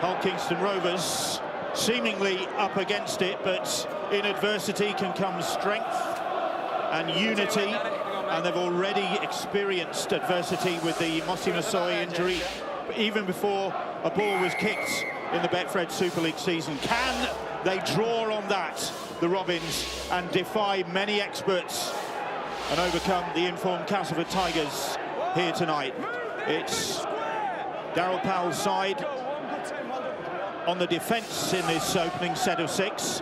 Hull Kingston Rovers seemingly up against it, but in adversity can come strength and unity, and they've already experienced adversity with the Mossy Masoi injury even before a ball was kicked in the Betfred Super League season. Can they draw on that, the Robins, and defy many experts and overcome the informed Castleford Tigers here tonight? It's Darryl Powell's side on the defence in this opening set of 6.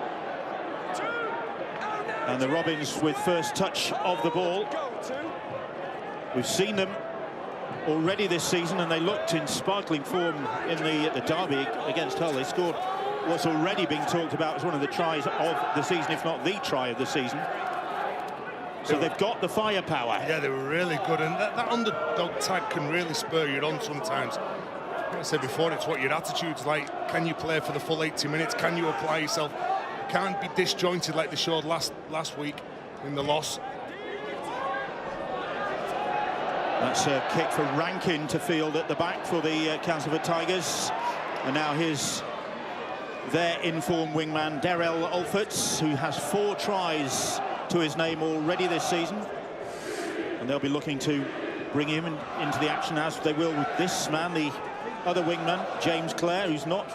And the Robins with first touch of the ball. We've seen them already this season, and they looked in sparkling form in the derby against Hull. They scored what's already being talked about as one of the tries of the season, if not the try of the season. So they've got the firepower. Yeah, they were really good, and that underdog tag can really spur you on sometimes. Like I said before, it's what your attitude's like. Can you play for the full 80 minutes? Can you apply yourself? You can't be disjointed like they showed last week in the loss. That's a kick for Rankin to field at the back for the Castleford Tigers. And now here's their informed wingman, Darrell Alforts, who has 4 tries to his name already this season. And they'll be looking to bring him into the action, as they will with this man, the other wingman, James Clare, who's not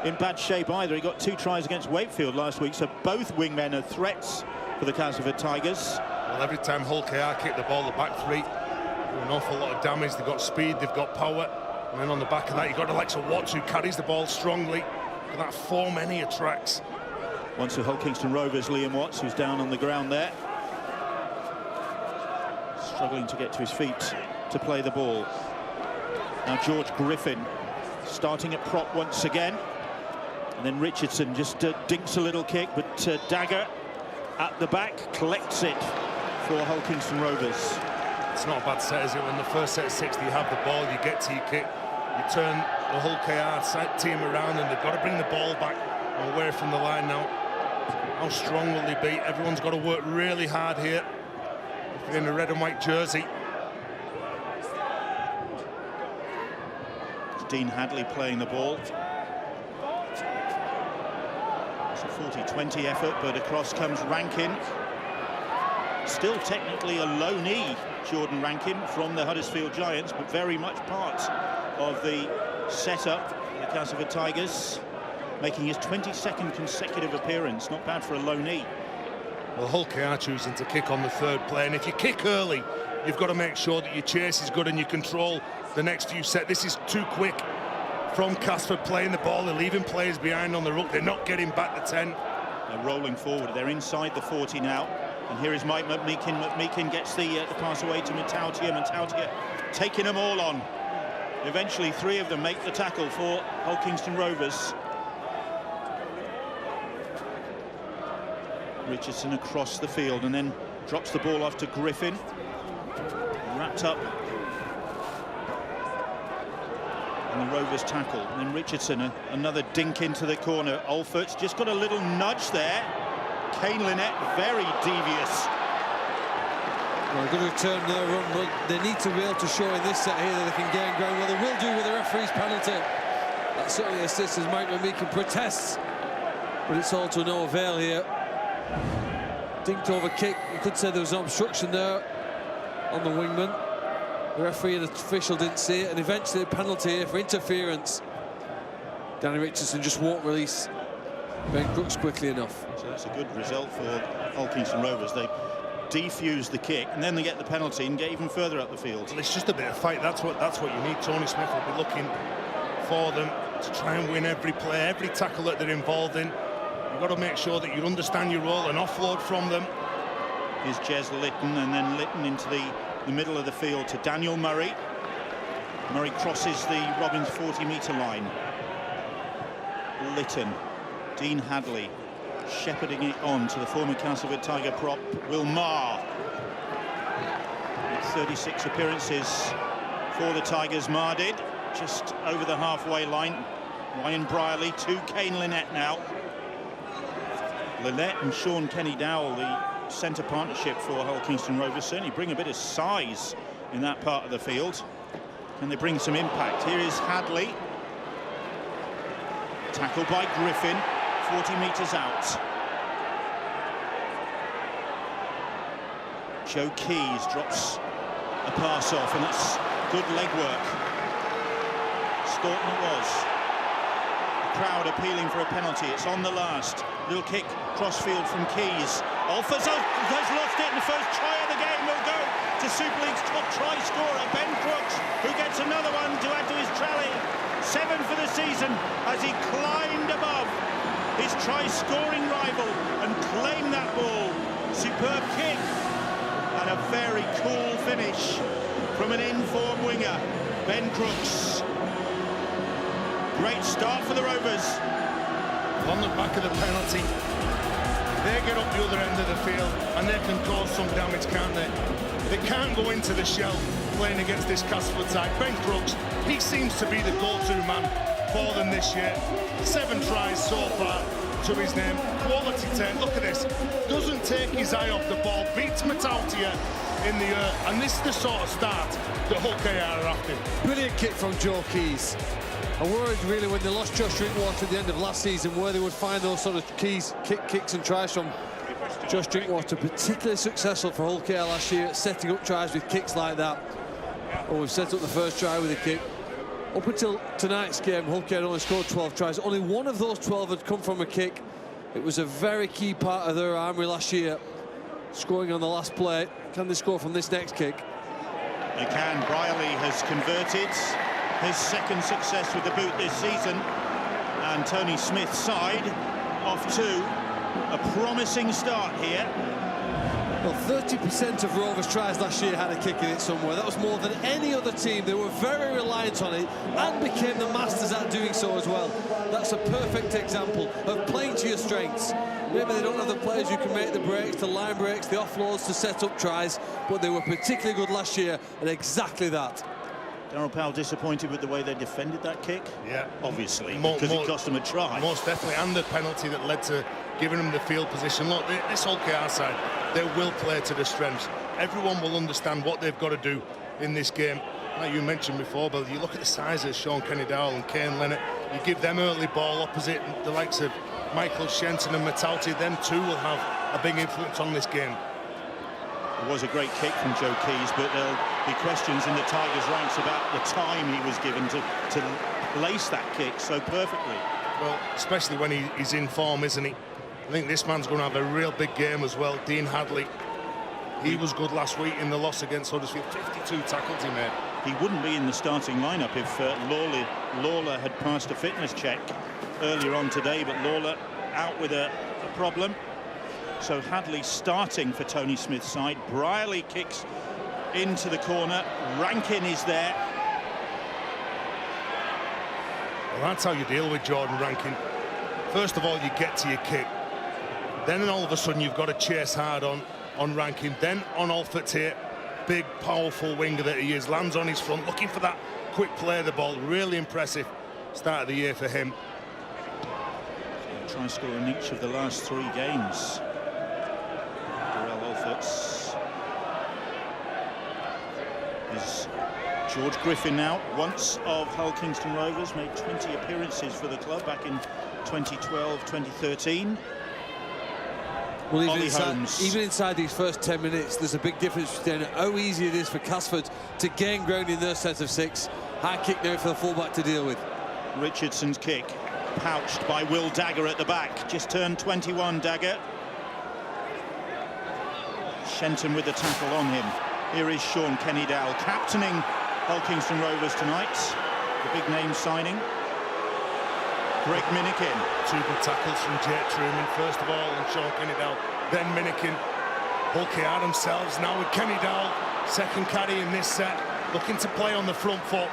in bad shape either. He got 2 tries against Wakefield last week, so both wingmen are threats for the Castleford Tigers. Well, every time Hull KR kick the ball, the back 3 do an awful lot of damage. They've got speed, they've got power, and then on the back of that, you've got Alexa Watts, who carries the ball strongly. And that form any attracts. Once to Hull Kingston Rovers, Liam Watts, who's down on the ground there, struggling to get to his feet to play the ball. Now George Griffin starting at prop once again, and then Richardson just dinks a little kick, but Dagger at the back collects it for Hull Kingston Rovers. It's not a bad set, is it? When the first set of 60, you have the ball, you get to your kick, you turn the Hull KR team around, and they've got to bring the ball back away from the line now. How strong will they be? Everyone's got to work really hard here if they're in a red and white jersey. Dean Hadley playing the ball. It's a 40-20 effort, but across comes Rankin. Still technically a low knee, Jordan Rankin, from the Huddersfield Giants, but very much part of the setup for the Castleford Tigers, making his 22nd consecutive appearance. Not bad for a low knee. Well, Hull KR choosing to kick on the 3rd play, and if you kick early, you've got to make sure that your chase is good and you control the next few sets. This is too quick from Castleford playing the ball. They're leaving players behind on the ruck. They're not getting back the 10. They're rolling forward. They're inside the 40 now. And here is Mike McMeekin. McMeekin gets the pass away to Matautia. Matautia taking them all on. Eventually, 3 of them make the tackle for Hull Kingston Rovers. Richardson across the field and then drops the ball off to Griffin. Wrapped up. And the Rovers tackle. And then Richardson, another dink into the corner. Alforts just got a little nudge there. Kane Lynette, very devious. Well, they're going to return their run, but they need to be able to show in this set here that they can gain ground. Well, they will do with the referee's penalty. That certainly assists as Mike McMeekin protests, but it's all to no avail here. Dinked over kick. You could say there was an obstruction there on the wingman. The referee and the official didn't see it, and eventually a penalty here for interference. Danny Richardson just won't release Ben Crooks quickly enough. So that's a good result for Hull Kingston Rovers. They defuse the kick, and then they get the penalty and get even further up the field. Well, it's just a bit of fight. That's what you need. Tony Smith will be looking for them to try and win every play, every tackle that they're involved in. You've got to make sure that you understand your role and offload from them. Here's Jez Litton, and then Litton into the middle of the field to Daniel Murray. Murray crosses the Robins 40-metre line. Litton, Dean Hadley shepherding it on to the former Castleford Tiger prop, Will Marr. With 36 appearances for the Tigers, Marr did, just over the halfway line. Ryan Brierley to Kane Lynette now. Lynette and Sean Kenny Dowell, the centre partnership for Hull Kingston Rovers, certainly bring a bit of size in that part of the field. Can they bring some impact? Here is Hadley. Tackled by Griffin, 40 metres out. Joe Keys drops a pass off, and that's good leg work. Staunton it was. The crowd appealing for a penalty. It's on the last. Little kick, crossfield from Keys. Alford has lost it, and the first try of the game will go to Super League's top try scorer, Ben Crooks, who gets another one to add to his tally. 7 for the season as he climbed above his try-scoring rival and claimed that ball. Superb kick and a very cool finish from an in-form winger, Ben Crooks. Great start for the Rovers. On the back of the penalty, they get up the other end of the field and they can cause some damage, can't they? They can't go into the shell playing against this Castleford side. Ben Crooks, he seems to be the go-to man for them this year. 7 tries so far to his name. Quality 10. Look at this. Doesn't take his eye off the ball. Beats Matautia in the air. And this is the sort of start that Hull KR are after. Brilliant kick from Joe Keys. I worried really when they lost Josh Drinkwater at the end of last season where they would find those sort of kicks and tries from Josh Drinkwater. Particularly successful for Hull KR last year at setting up tries with kicks like that. Oh, we've set up the first try with a kick. Up until tonight's game, Hull KR only scored 12 tries. Only one of those 12 had come from a kick. It was a very key part of their armoury last year, scoring on the last play. Can they score from this next kick? They can. Brierley has converted. His second success with the boot this season. And Tony Smith's side off to a promising start here. Well, 30% of Rovers' tries last year had a kick in it somewhere. That was more than any other team. They were very reliant on it and became the masters at doing so as well. That's a perfect example of playing to your strengths. Maybe they don't have the players who can make the breaks, the line breaks, the offloads to set up tries, but they were particularly good last year at exactly that. Darryl Powell disappointed with the way they defended that kick? Yeah. Obviously, because it cost them a try. Most definitely, and the penalty that led to giving them the field position. Look, this Hull KR side, they will play to their strengths. Everyone will understand what they've got to do in this game. Like you mentioned before, Bill, you look at the size of Sean Kenny-Dowell and Kane Leonard, you give them early ball opposite the likes of Michael Shenton and Matauti, them two will have a big influence on this game. It was a great kick from Joe Keys, but there'll be questions in the Tigers' ranks about the time he was given to place that kick so perfectly. Well, especially when he's in form, isn't he? I think this man's going to have a real big game as well. Dean Hadley, he was good last week in the loss against Huddersfield. 52 tackles he made. He wouldn't be in the starting lineup if Lawler had passed a fitness check earlier on today, but Lawler out with a problem. So Hadley starting for Tony Smith's side. Brierley kicks into the corner. Rankin is there. Well, that's how you deal with Jordan Rankin. First of all, you get to your kick. Then all of a sudden you've got to chase hard on Rankin. Then on Alford here, big, powerful winger that he is. Lands on his front, looking for that quick play of the ball. Really impressive start of the year for him. Try score in each of the last 3 games. Is George Griffin now, once of Hull Kingston Rovers, made 20 appearances for the club back in 2012, 2013. Well, even inside these first 10 minutes, there's a big difference between how easy it is for Castleford to gain ground in their set of 6. High kick there for the fullback to deal with. Richardson's kick, pouched by Will Dagger at the back. Just turned 21, Dagger. Shenton with the tackle on him. Here is Sean Kenny-Dowell, captaining Hull Kingston Rovers tonight. The big name signing. Greg Minikin. 2 good tackles from Jake Truman, first of all, and Sean Kenny-Dowell, then Minikin. Hull KR themselves now with Kenny-Dowell, second caddy in this set, looking to play on the front foot.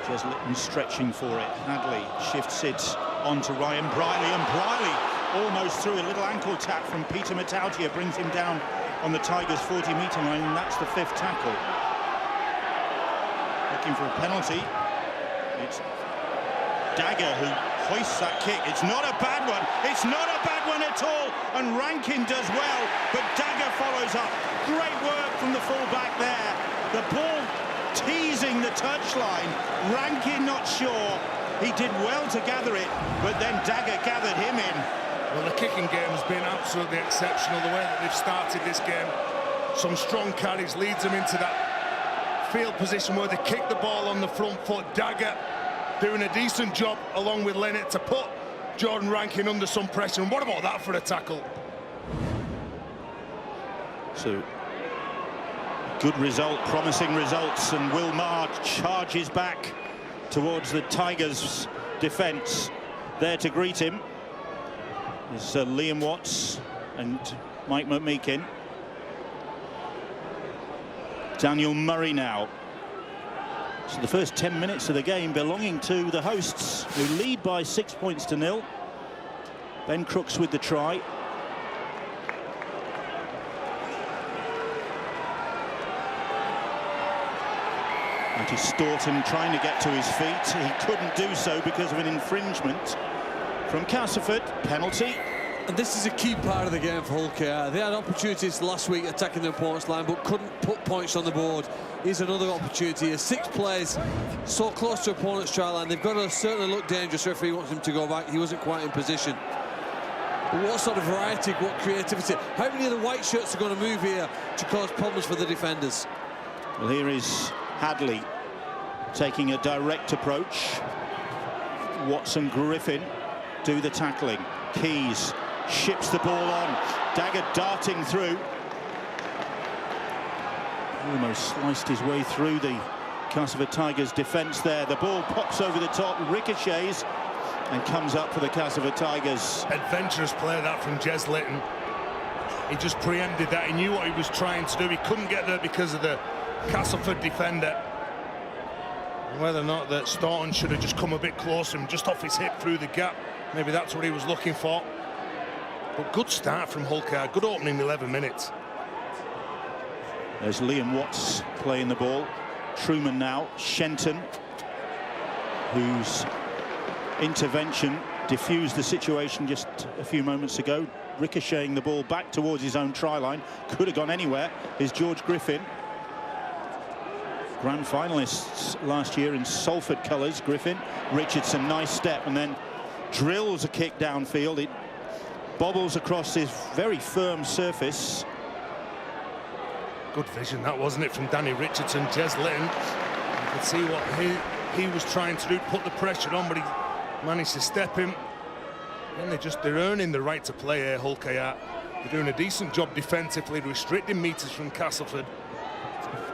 Jez Litton stretching for it. Hadley shifts it onto Ryan Brierley, and Brierley almost through a little ankle tap from Peter Matautia, brings him down on the Tigers' 40-metre line, and that's the 5th tackle. Looking for a penalty. It's Dagger who hoists that kick. It's not a bad one. It's not a bad one at all. And Rankin does well, but Dagger follows up. Great work from the fullback there. The ball teasing the touchline. Rankin not sure. He did well to gather it, but then Dagger gathered him in. Well, the kicking game has been absolutely exceptional, the way that they've started this game. Some strong carries leads them into that field position where they kick the ball on the front foot. Dagger doing a decent job along with Leonard to put Jordan Rankin under some pressure. And what about that for a tackle? So, good result, promising results, and Will Maher charges back towards the Tigers' defence. There to greet him is Liam Watts and Mike McMeekin. Daniel Murray now. So the first 10 minutes of the game belonging to the hosts, who lead by 6 points to 0. Ben Crooks with the try. Andy Staunton trying to get to his feet. He couldn't do so because of an infringement from Castleford. Penalty. And this is a key part of the game for Hull KR. They had opportunities last week attacking the opponent's line, but couldn't put points on the board. Here's another opportunity. As 6 players so close to opponent's try line, they've got to certainly look dangerous. Referee wants him to go back. He wasn't quite in position. But what sort of variety, what creativity? How many of the white shirts are going to move here to cause problems for the defenders? Well, here is Hadley taking a direct approach. Watson, Griffin do the tackling. Keys ships the ball on. Dagger darting through. Almost sliced his way through the Castleford Tigers defence there. The ball pops over the top, ricochets, and comes up for the Castleford Tigers. Adventurous play that from Jez Litton. He just preempted that. He knew what he was trying to do. He couldn't get there because of the Castleford defender. And whether or not that Staunton should have just come a bit closer and just off his hip through the gap, maybe that's what he was looking for. But good start from Hull KR, good opening 11 minutes. There's Liam Watts playing the ball. Truman now. Shenton, whose intervention diffused the situation just a few moments ago, ricocheting the ball back towards his own try line. Could have gone anywhere. Is George Griffin. Grand finalists last year in Salford colours. Griffin. Richardson, nice step, and then drills a kick downfield. It bobbles across his very firm surface. Good vision, that wasn't it, from Danny Richardson. Jez Litton, you could see what he was trying to do, put the pressure on, but he managed to step in. And they're earning the right to play here, Hull KR. They're doing a decent job defensively, restricting meters from Castleford,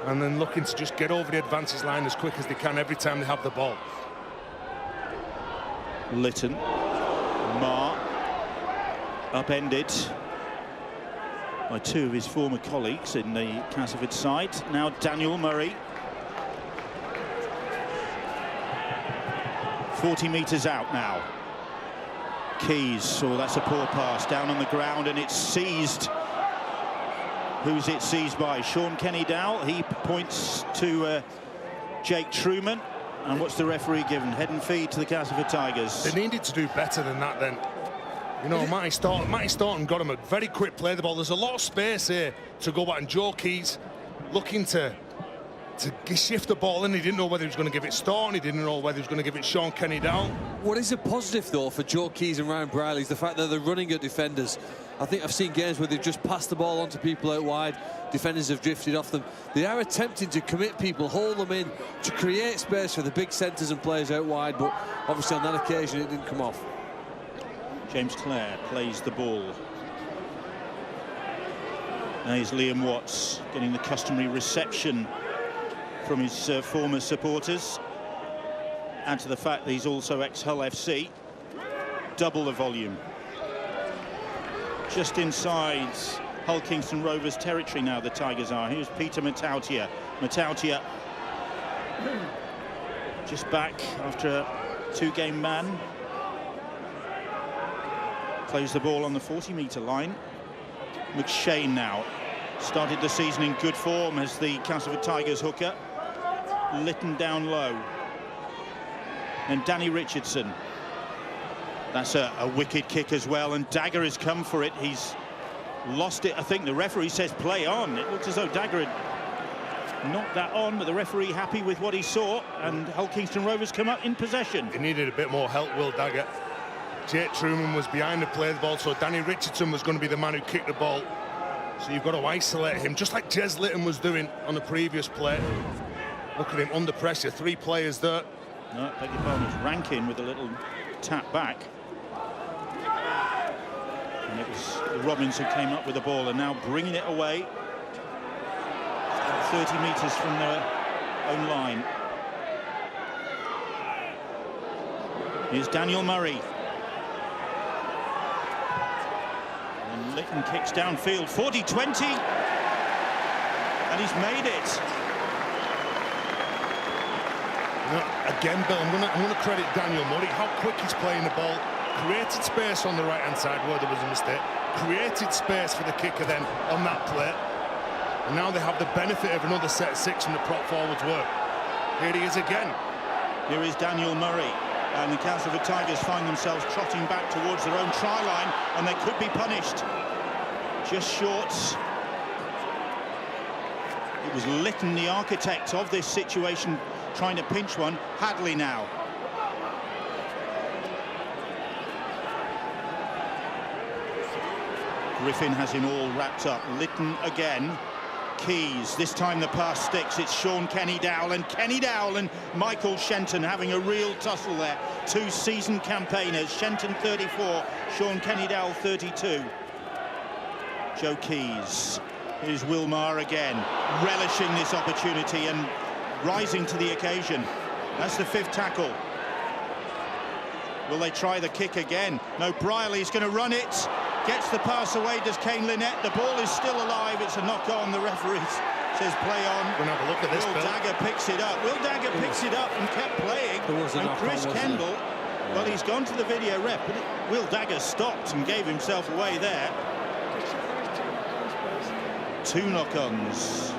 and then looking to just get over the advances line as quick as they can every time they have the ball. Litton, Maher, upended by 2 of his former colleagues in the Castleford side. Now Daniel Murray. 40 metres out now. Keys, oh, that's a poor pass, down on the ground, and it's seized. Who's it seized by? Sean Kenny Dowell. He points to Jake Truman. And what's the referee given? Head and feed to the Castleford Tigers. They needed to do better than that then. You know, Matty Staunton got him a very quick play the ball. There's a lot of space here to go back, and Joe Keys looking to shift the ball in. He didn't know whether he was going to give it Staunton. He didn't know whether he was going to give it Sean Kenny Dowell. What is a positive, though, for Joe Keys and Ryan Briley is the fact that they're running at defenders. I think I've seen games where they've just passed the ball on to people out wide. Defenders have drifted off them. They are attempting to commit people, hold them in, to create space for the big centres and players out wide, but obviously on that occasion it didn't come off. James Clare plays the ball. Now here's Liam Watts getting the customary reception from his former supporters. Add to the fact that he's also ex-Hull FC. Double the volume. Just inside Hull Kingston Rovers territory now, the Tigers are. Here's Peter Matautia. Matautia just back after a 2-game ban. Plays the ball on the 40-metre line. McShane now started the season in good form as the Castleford Tigers hooker. Litton down low. And Danny Richardson. That's a wicked kick as well, and Dagger has come for it. He's lost it. I think the referee says play on. It looks as though Dagger had knocked that on, but the referee happy with what he saw, and Hull Kingston Rovers come up in possession. He needed a bit more help, Will Dagger. Jake Truman was behind to play the ball, so Danny Richardson was going to be the man who kicked the ball. So you've got to isolate him, just like Jez Litton was doing on the previous play. Look at him under pressure, 3 players there. No, beg your pardon, it's Rankin with a little tap back. And it was the Robins who came up with the ball and now bringing it away. 30 metres from their own line. Here's Daniel Murray. And Litton kicks downfield, 40-20. And he's made it. Again, Bill, I'm going to credit Daniel Murray. How quick he's playing the ball. Created space on the right-hand side where there was a mistake. Created space for the kicker then on that play. And now they have the benefit of another set 6 from the prop forwards work. Here he is again. Here is Daniel Murray. And the Castleford Tigers find themselves trotting back towards their own try line, and they could be punished. Just short. It was Litton, the architect of this situation, trying to pinch one. Hadley now. Griffin has him all wrapped up. Litton again. Keys. This time the pass sticks. It's Sean Kenny Dowell and Michael Shenton having a real tussle there. 2 seasoned campaigners. Shenton 34, Sean Kenny Dowell 32. Joe Keys. Here's Wilmar again, relishing this opportunity and rising to the occasion. That's the 5th tackle. Will they try the kick again? No, Brierley's going to run it. Gets the pass away, does Kane Lynette. The ball is still alive. It's a knock on. The referee says play on. We're going to have a look at this, Will Dagger picks it up. Will Dagger picks it up and kept playing. And Chris Kendall, well, he's gone to the video rep, but Will Dagger stopped and gave himself away there. 2 knock-ons.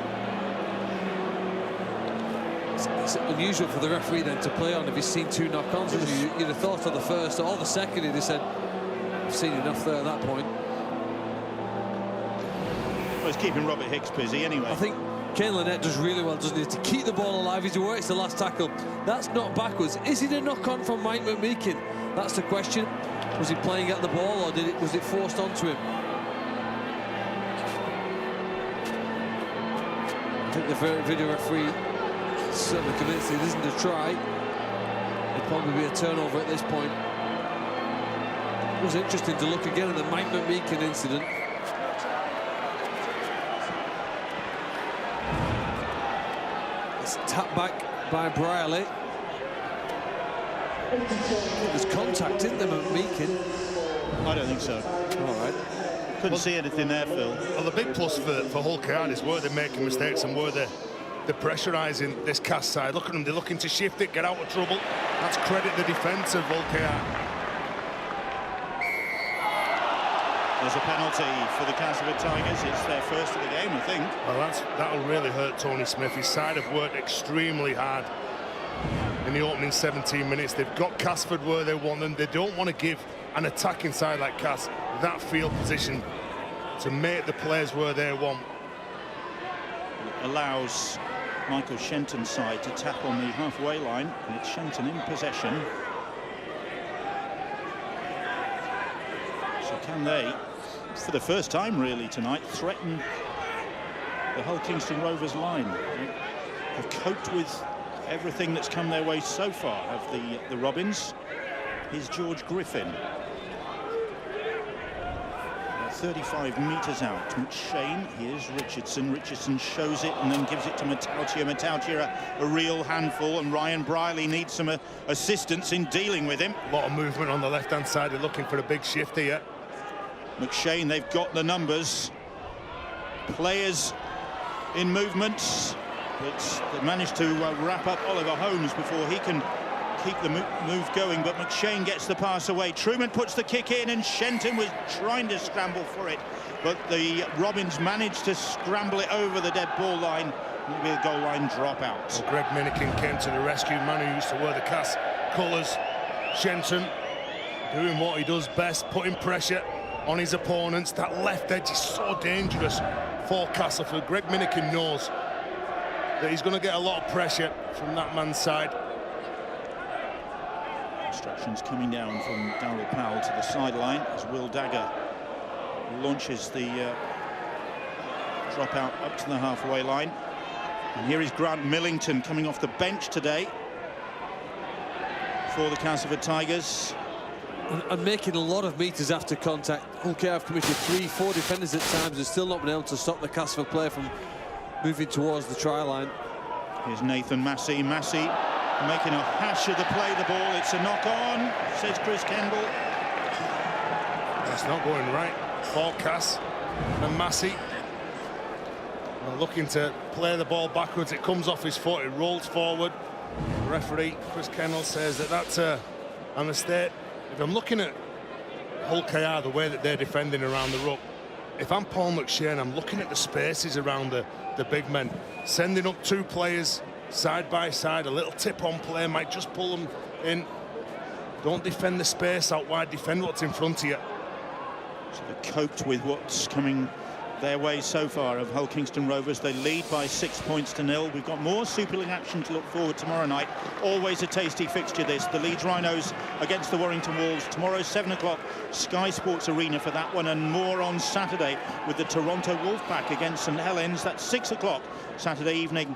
It's unusual for the referee then to play on if he's seen 2 knock-ons. You'd have thought of the first or the second, he'd have said, I've seen enough there at that point. Well, it's keeping Robert Hicks busy anyway. I think Kane Lynette does really well, doesn't he, to keep the ball alive. He's away, it's the last tackle. That's not backwards. Is it a knock-on from Mike McMeekin? That's the question. Was he playing at the ball, or was it forced onto him? I think the video referee is certainly convinced it isn't a try. It'd probably be a turnover at this point. It was interesting to look again at the Mike McMeekin incident. It's tapped back by Brierley. There's contact, isn't there, McMeekin? I don't think so. All right. Couldn't see anything there, Phil. Well, the big plus for Hull KR is were they making mistakes and were they pressurising this Cast side. Look at them, they're looking to shift it, get out of trouble. That's credit the defence of Hull KR. There's a penalty for the Castleford Tigers. It's their first of the game, I think. Well, that'll really hurt Tony Smith. His side have worked extremely hard in the opening 17 minutes. They've got Castleford where they want them. They don't want to give an attacking side like Cass that field position to make the players where they want. It allows Michael Shenton's side to tap on the halfway line, and it's Shenton in possession. So can they, for the first time really tonight, threaten the Hull Kingston Rovers line? They have coped with everything that's come their way so far, have the Robins. Here's George Griffin. 35 metres out. McShane, here's Richardson. Richardson shows it and then gives it to Matautia. Matautia, a real handful, and Ryan Brierley needs some assistance in dealing with him. A lot of movement on the left-hand side. They're looking for a big shift here. McShane, they've got the numbers. Players in movements, but they managed to wrap up Oliver Holmes before he can keep the move going, but McShane gets the pass away. Truman puts the kick in, and Shenton was trying to scramble for it, but the Robins managed to scramble it over the dead ball line. Maybe a goal line dropout. Well, Greg Minikin came to the rescue, man who used to wear the Cass colours. Shenton doing what he does best, putting pressure on his opponents. That left edge is so dangerous for Castleford. Greg Minikin knows that he's going to get a lot of pressure from that man's side. Instructions coming down from Darryl Powell to the sideline as Will Dagger launches the drop out up to the halfway line. And here is Grant Millington coming off the bench today for the Castleford Tigers. And making a lot of metres after contact. Hull KR have committed 3-4 defenders at times and still not been able to stop the Castleford player from moving towards the try line. Here's Nathan Massey. Massey making a hash of the play. The ball, it's a knock on, says Chris Kendall. That's not going right for Cass and Massey. And looking to play the ball backwards. It comes off his foot, it rolls forward. The referee, Chris Kendall, says that that's a mistake. If I'm looking at Hull KR, the way that they're defending around the ruck, if I'm Paul McShane, I'm looking at the spaces around the big men, sending up two players side by side. A little tip-on play might just pull them in. Don't defend the space out wide, defend what's in front of you. So they coped with what's coming their way so far of Hull Kingston Rovers. They lead by 6 points to 0. We've got more Super League action to look forward tomorrow night. Always a tasty fixture, this. The Leeds Rhinos against the Warrington Wolves. Tomorrow, 7 o'clock, Sky Sports Arena for that one, and more on Saturday with the Toronto Wolfpack against St Helens. That's 6 o'clock Saturday evening.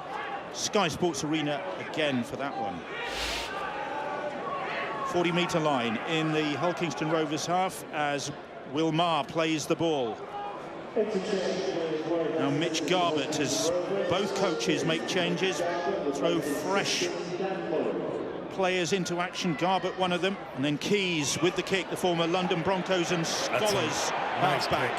Sky Sports Arena again for that one. 40-metre line in the Hull Kingston Rovers half as Will Maher plays the ball. Now Mitch Garbett, as both coaches make changes, throw fresh players into action. Garbett, one of them, and then Keys with the kick, the former London Broncos and Scholars halfback.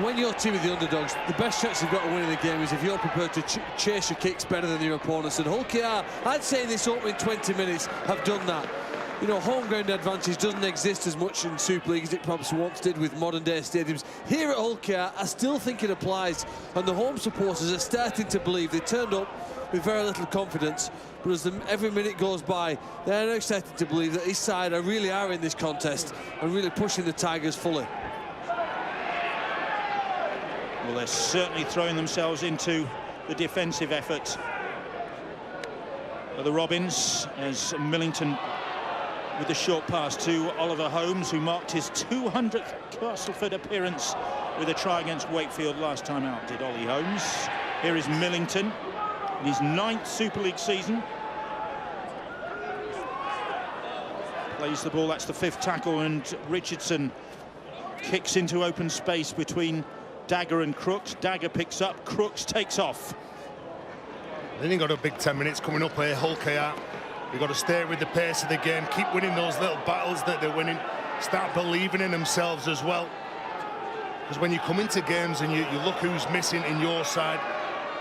When your team are the underdogs, the best chance you've got of winning the game is if you're prepared to chase your kicks better than your opponents. And Hull KR, I'd say in this opening 20 minutes, have done that. You know, home ground advantage doesn't exist as much in Super League as it perhaps once did with modern day stadiums. Here at Hull KR, I still think it applies, and the home supporters are starting to believe. They turned up with very little confidence, but as every minute goes by, they're now starting to believe that this side really are in this contest and really pushing the Tigers fully. Well, they're certainly throwing themselves into the defensive effort of the Robins as Millington with the short pass to Oliver Holmes, who marked his 200th Castleford appearance with a try against Wakefield last time out, did Ollie Holmes. Here is Millington in his 9th Super League season. Plays the ball, that's the 5th tackle, and Richardson kicks into open space between Dagger and Crooks. Dagger picks up, Crooks takes off. Then you've got a big 10 minutes coming up here, Hull KR. You've got to stay with the pace of the game, keep winning those little battles that they're winning, start believing in themselves as well. Because when you come into games and you look who's missing in your side,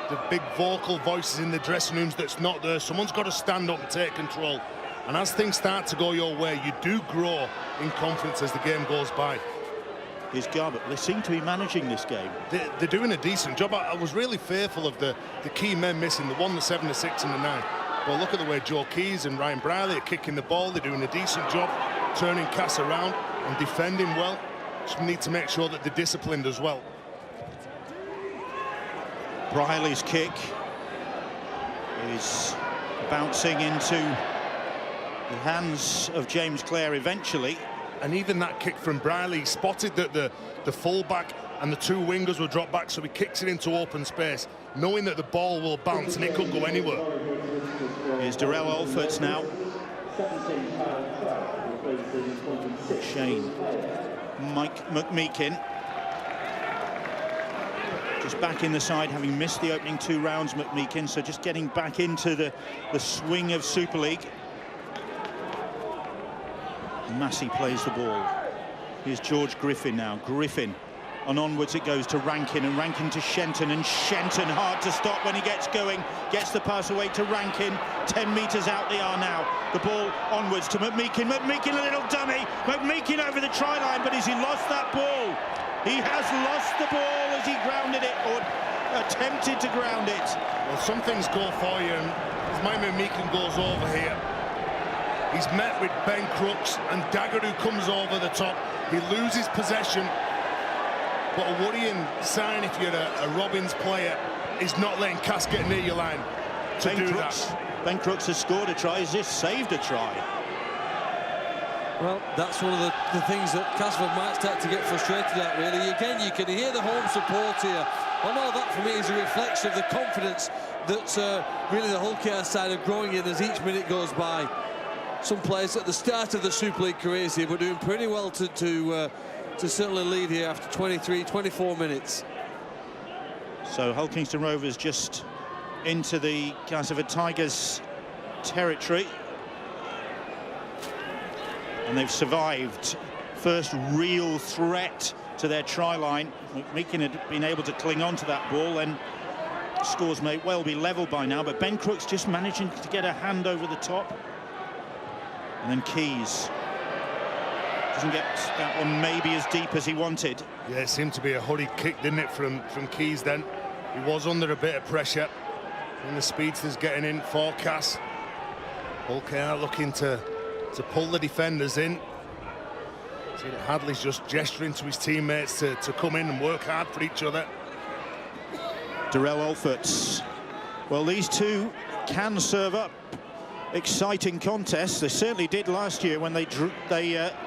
the big vocal voices in the dressing rooms that's not there, someone's got to stand up and take control. And as things start to go your way, you do grow in confidence as the game goes by. Here's Garbett. They seem to be managing this game. They're doing a decent job. I was really fearful of the key men missing, the 1, the 7, the 6 and the 9. Well, look at the way Joe Keys and Ryan Brierley are kicking the ball. They're doing a decent job turning Cass around and defending well. Just need to make sure that they're disciplined as well. Brierley's kick is bouncing into the hands of James Clare eventually. And even that kick from Brierley, spotted that the fullback and the 2 wingers were dropped back, so he kicks it into open space, knowing that the ball will bounce and it could go anywhere. Here's Darrell Alfords now. Shane. Mike McMeekin. Just back in the side, having missed the opening 2 rounds, McMeekin, so just getting back into the swing of Super League. Massey plays the ball. Here's George Griffin now. Griffin, and onwards it goes to Rankin, and Rankin to Shenton, and Shenton hard to stop when he gets going. Gets the pass away to Rankin. 10 metres out they are now. The ball onwards to McMeekin. McMeekin, a little dummy. McMeekin over the try line, but has he lost that ball? He has lost the ball as he grounded it, or attempted to ground it. Well, some things go for you, and as Mike McMeekin goes over here, he's met with Ben Crooks and Dagger, who comes over the top. He loses possession, but a worrying sign if you're a Robins player is not letting Cass get near your line to do that. Ben Crooks has scored a try, has just saved a try. Well, that's one of the things that Castleford might start to get frustrated at, really. Again, you can hear the home support here. And all that, for me, is a reflection of the confidence that really the Hull KR side are growing in as each minute goes by. Some players at the start of the Super League careers here were doing pretty well to certainly lead here after 23, 24 minutes. So Hull Kingston Rovers just into the Castleford Tigers territory. And they've survived. First real threat to their try line. Meakin had been able to cling on to that ball, and scores may well be level by now, but Ben Crooks just managing to get a hand over the top. And then Keys doesn't get that one maybe as deep as he wanted. Yeah, it seemed to be a hurried kick, didn't it, from Keys then. He was under a bit of pressure. And the speedster's getting in for Cass. Hull KR looking to pull the defenders in. See that Hadley's just gesturing to his teammates to come in and work hard for each other. Darrell Alforts. Well, these two can serve up exciting contests. They certainly did last year when they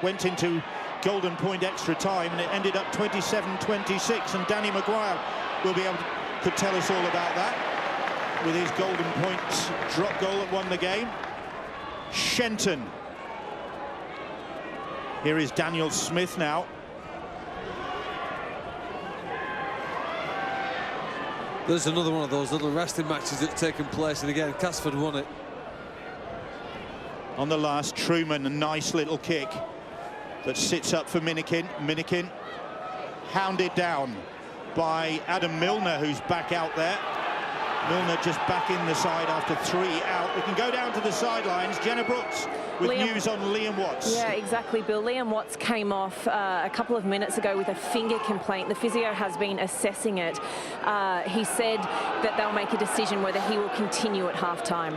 went into golden point extra time, and it ended up 27-26. And Danny Maguire will be able to could tell us all about that with his golden point drop goal that won the game. Shenton. Here is Daniel Smith now. There's another one of those little wrestling matches that's taken place, and again, Castleford won it. On the last, Truman, a nice little kick that sits up for Minikin. Minikin hounded down by Adam Milner, who's back out there. Milner just back in the side after 3 out. We can go down to the sidelines. Jenna Brooks with news on Liam Watts. Yeah, exactly, Bill. Liam Watts came off a couple of minutes ago with a finger complaint. The physio has been assessing it. He said that they'll make a decision whether he will continue at half-time.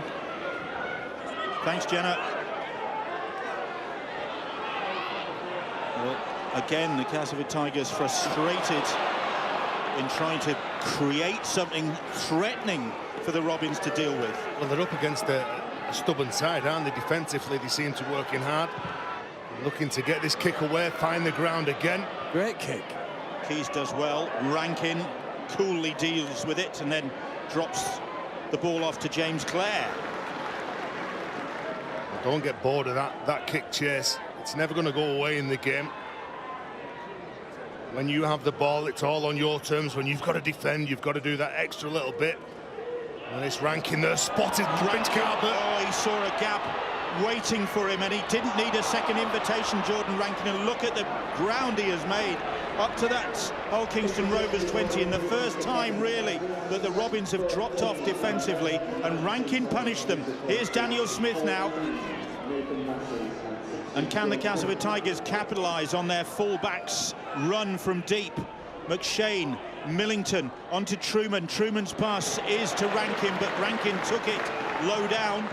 Thanks, Jenna. Well, again, the Castleford Tigers frustrated in trying to create something threatening for the Robins to deal with. Well, they're up against a stubborn side, aren't they? Defensively, they seem to be working hard. Looking to get this kick away, find the ground again. Great kick. Keys does well. Rankin coolly deals with it and then drops the ball off to James Clare. Don't get bored of that kick chase. It's never going to go away in the game. When you have the ball, it's all on your terms. When you've got to defend, you've got to do that extra little bit. And it's Rankin there, spotted Mitch Garbutt. Oh, he saw a gap waiting for him, and he didn't need a second invitation, Jordan Rankin. And look at the ground he has made up to that Hull Kingston Rovers 20, and the first time really that the Robins have dropped off defensively, and Rankin punished them. Here's Daniel Smith now. And can the Castleford Tigers capitalise on their full-backs run from deep? McShane, Millington onto Truman. Truman's pass is to Rankin, but Rankin took it low down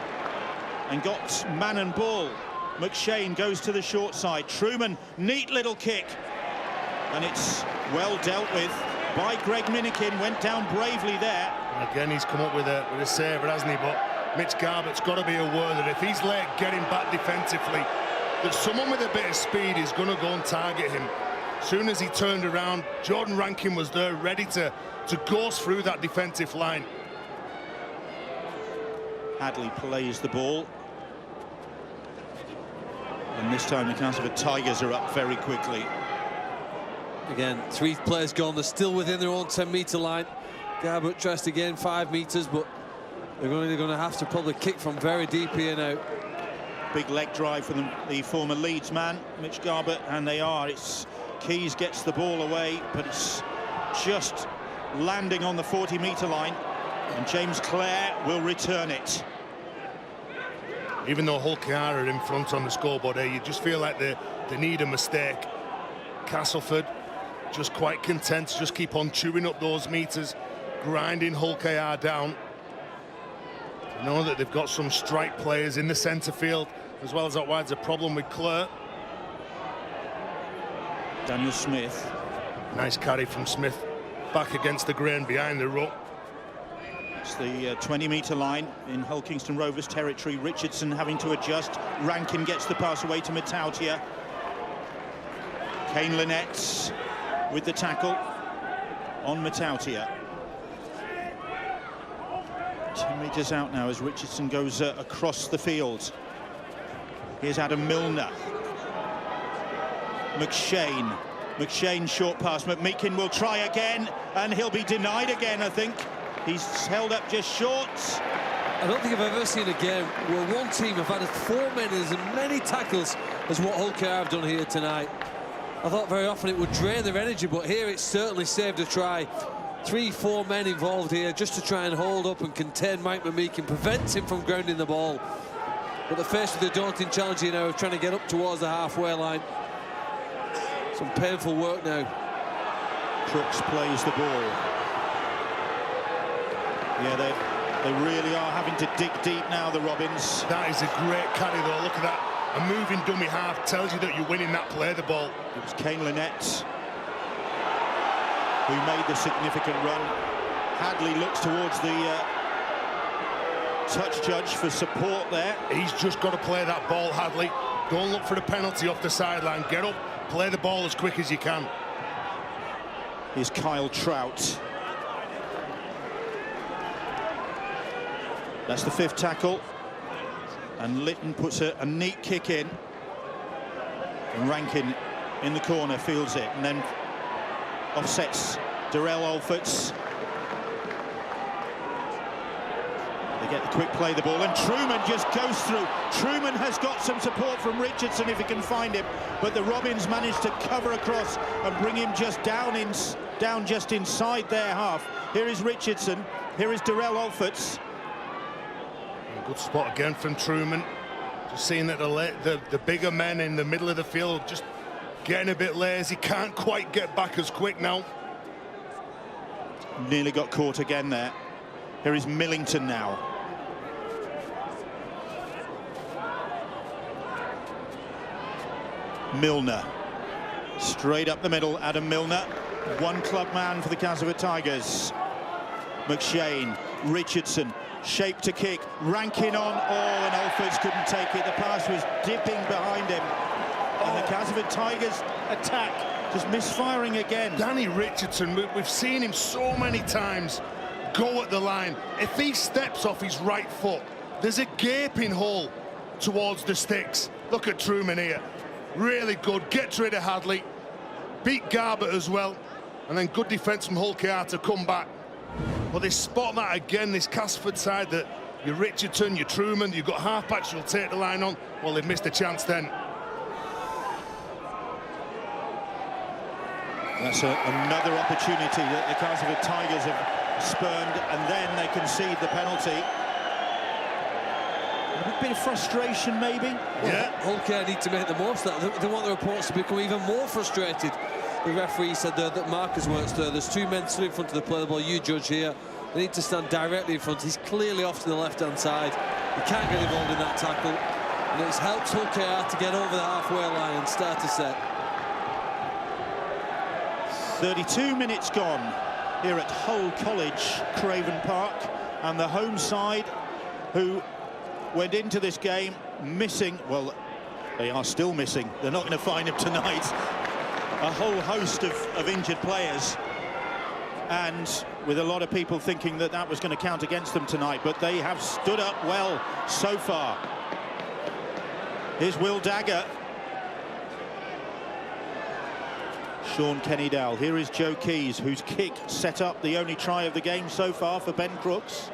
and got man and ball. McShane goes to the short side. Truman, neat little kick, and it's well dealt with by Greg Minikin. Went down bravely there. Again, he's come up with a saver, hasn't he? But Mitch Garbutt's got to be aware that if he's late getting back defensively, that someone with a bit of speed is going to go and target him. As soon as he turned around, Jordan Rankin was there ready to ghost through that defensive line. Hadley plays the ball. And this time the Castleford Tigers are up very quickly. Again, 3 players gone. They're still within their own 10-metre line. Garbutt tries to gain 5 metres, but they're going to have to probably kick from very deep here now. Big leg drive from the former Leeds man, Mitch Garbutt, and they are. It's Keys gets the ball away, but it's just landing on the 40-metre line, and James Clare will return it. Even though Hull KR are in front on the scoreboard here, you just feel like they need a mistake. Castleford just quite content to just keep on chewing up those meters, grinding Hull KR down. You know that they've got some strike players in the centre field, as well as out wide's a problem with Clare. Daniel Smith. Nice carry from Smith, back against the grain behind the ruck. It's the 20-metre line in Hull Kingston Rovers territory. Richardson having to adjust. Rankin gets the pass away to Matautia. Kane Lynette with the tackle on Matautia. 10 metres out now as Richardson goes across the field. Here's Adam Milner. McShane short pass. McMeekin will try again, and he'll be denied again, I think. He's held up just short. I don't think I've ever seen a game where one team have had 4 men as many tackles as what Hull KR have done here tonight. I thought very often it would drain their energy, but here it certainly saved a try. 3-4 men involved here just to try and hold up and contain Mike McMeekin, prevent him from grounding the ball. But they're faced with the daunting challenge here now of trying to get up towards the halfway line. Some painful work now. Crooks plays the ball. Yeah, they really are having to dig deep now, the Robins. That is a great carry, though. Look at that. A moving dummy half tells you that you're winning that play, the ball. It was Kane Lynette who made the significant run. Hadley looks towards the touch judge for support there. He's just got to play that ball, Hadley. Don't look for the penalty off the sideline. Get up, play the ball as quick as you can. Here's Kyle Trout. That's the 5th tackle. And Litton puts a neat kick in. And Rankin in the corner fields it, and then offsets Darrell Alfords. They get the quick play the ball, and Truman just goes through. Truman has got some support from Richardson if he can find him, but the Robins managed to cover across and bring him just down just inside their half. Here is Richardson. Here is Darrell Alfords. Good spot again from Truman. Just seeing that the bigger men in the middle of the field just getting a bit lazy, can't quite get back as quick now. Nearly got caught again there. Here is Millington now. Milner. Straight up the middle, Adam Milner. One club man for the Castleford Tigers. McShane, Richardson, shape to kick, Rankin on, and Alfords couldn't take it. The pass was dipping behind him. And the Castleford Tigers attack just misfiring again. Danny Richardson, we've seen him so many times go at the line. If he steps off his right foot, there's a gaping hole towards the sticks. Look at Truman here. Really good. Gets rid of Hadley. Beat Garbutt as well. And then good defence from Hull KR to come back. Well, they spot that again, this Castleford side, that your Richardson, your Truman, you've got halfbacks who'll take the line on. Well, they've missed a chance then. That's another opportunity that the Castleford Tigers have spurned, and then they concede the penalty. A bit of frustration, maybe. Yeah. Hull KR need to make the most of that. They want the reports to become even more frustrated. The referee said there that markers weren't there. There's 2 men still in front of the play the ball. You judge here. They need to stand directly in front. He's clearly off to the left-hand side. He can't get involved in that tackle. And it's helped Hull KR to get over the halfway line and start a set. 32 minutes gone here at Hull College, Craven Park, and the home side, who went into this game missing, well, they are still missing. They're not going to find him tonight. A whole host of injured players, and with a lot of people thinking that that was going to count against them tonight, but they have stood up well so far. Here's Will Dagger. Sean Kenny-Dowell. Here is Joe Keys, whose kick set up the only try of the game so far for Ben Crooks.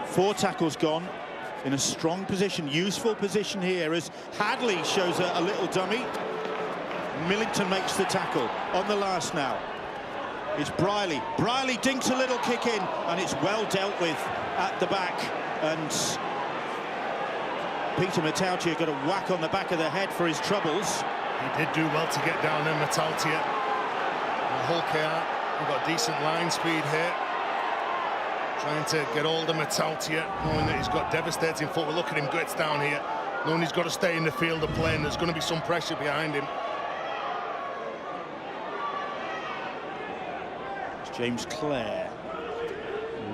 4 tackles gone. In a strong position, useful position here as Hadley shows a little dummy. Millington makes the tackle on the last now. It's Briley. Briley dinks a little kick in, and it's well dealt with at the back. And Peter Matautia got a whack on the back of the head for his troubles. He did do well to get down there, Matautia. Hull KR, we've got decent line speed here. Trying to get hold of Matautia, knowing that he's got devastating footwork. Look at him, gets down here, knowing he's got to stay in the field of play, and there's going to be some pressure behind him. James Clare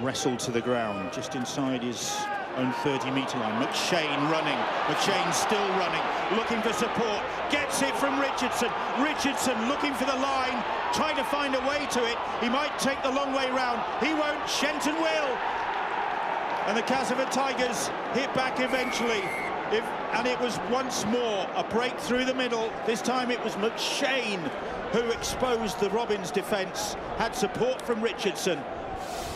wrestled to the ground just inside his own 30-metre line. McShane running. McShane still running, looking for support. Gets it from Richardson. Richardson looking for the line, trying to find a way to it. He might take the long way round. He won't. Shenton will. And the Castleford Tigers hit back eventually. And it was once more a break through the middle. This time it was McShane who exposed the Robins defence, had support from Richardson,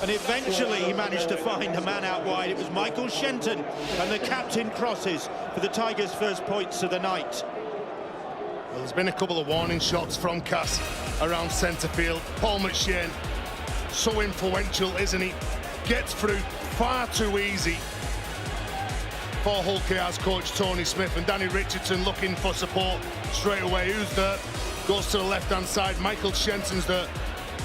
and eventually he managed to find a man out wide. It was Michael Shenton, and the captain crosses for the Tigers' first points of the night. Well, there's been a couple of warning shots from Cass around centre field. Paul McShane, so influential, isn't he? Gets through far too easy for Hull KR's coach Tony Smith, and Danny Richardson looking for support straight away. Who's there? Goes to the left-hand side. Michael Shenton's there.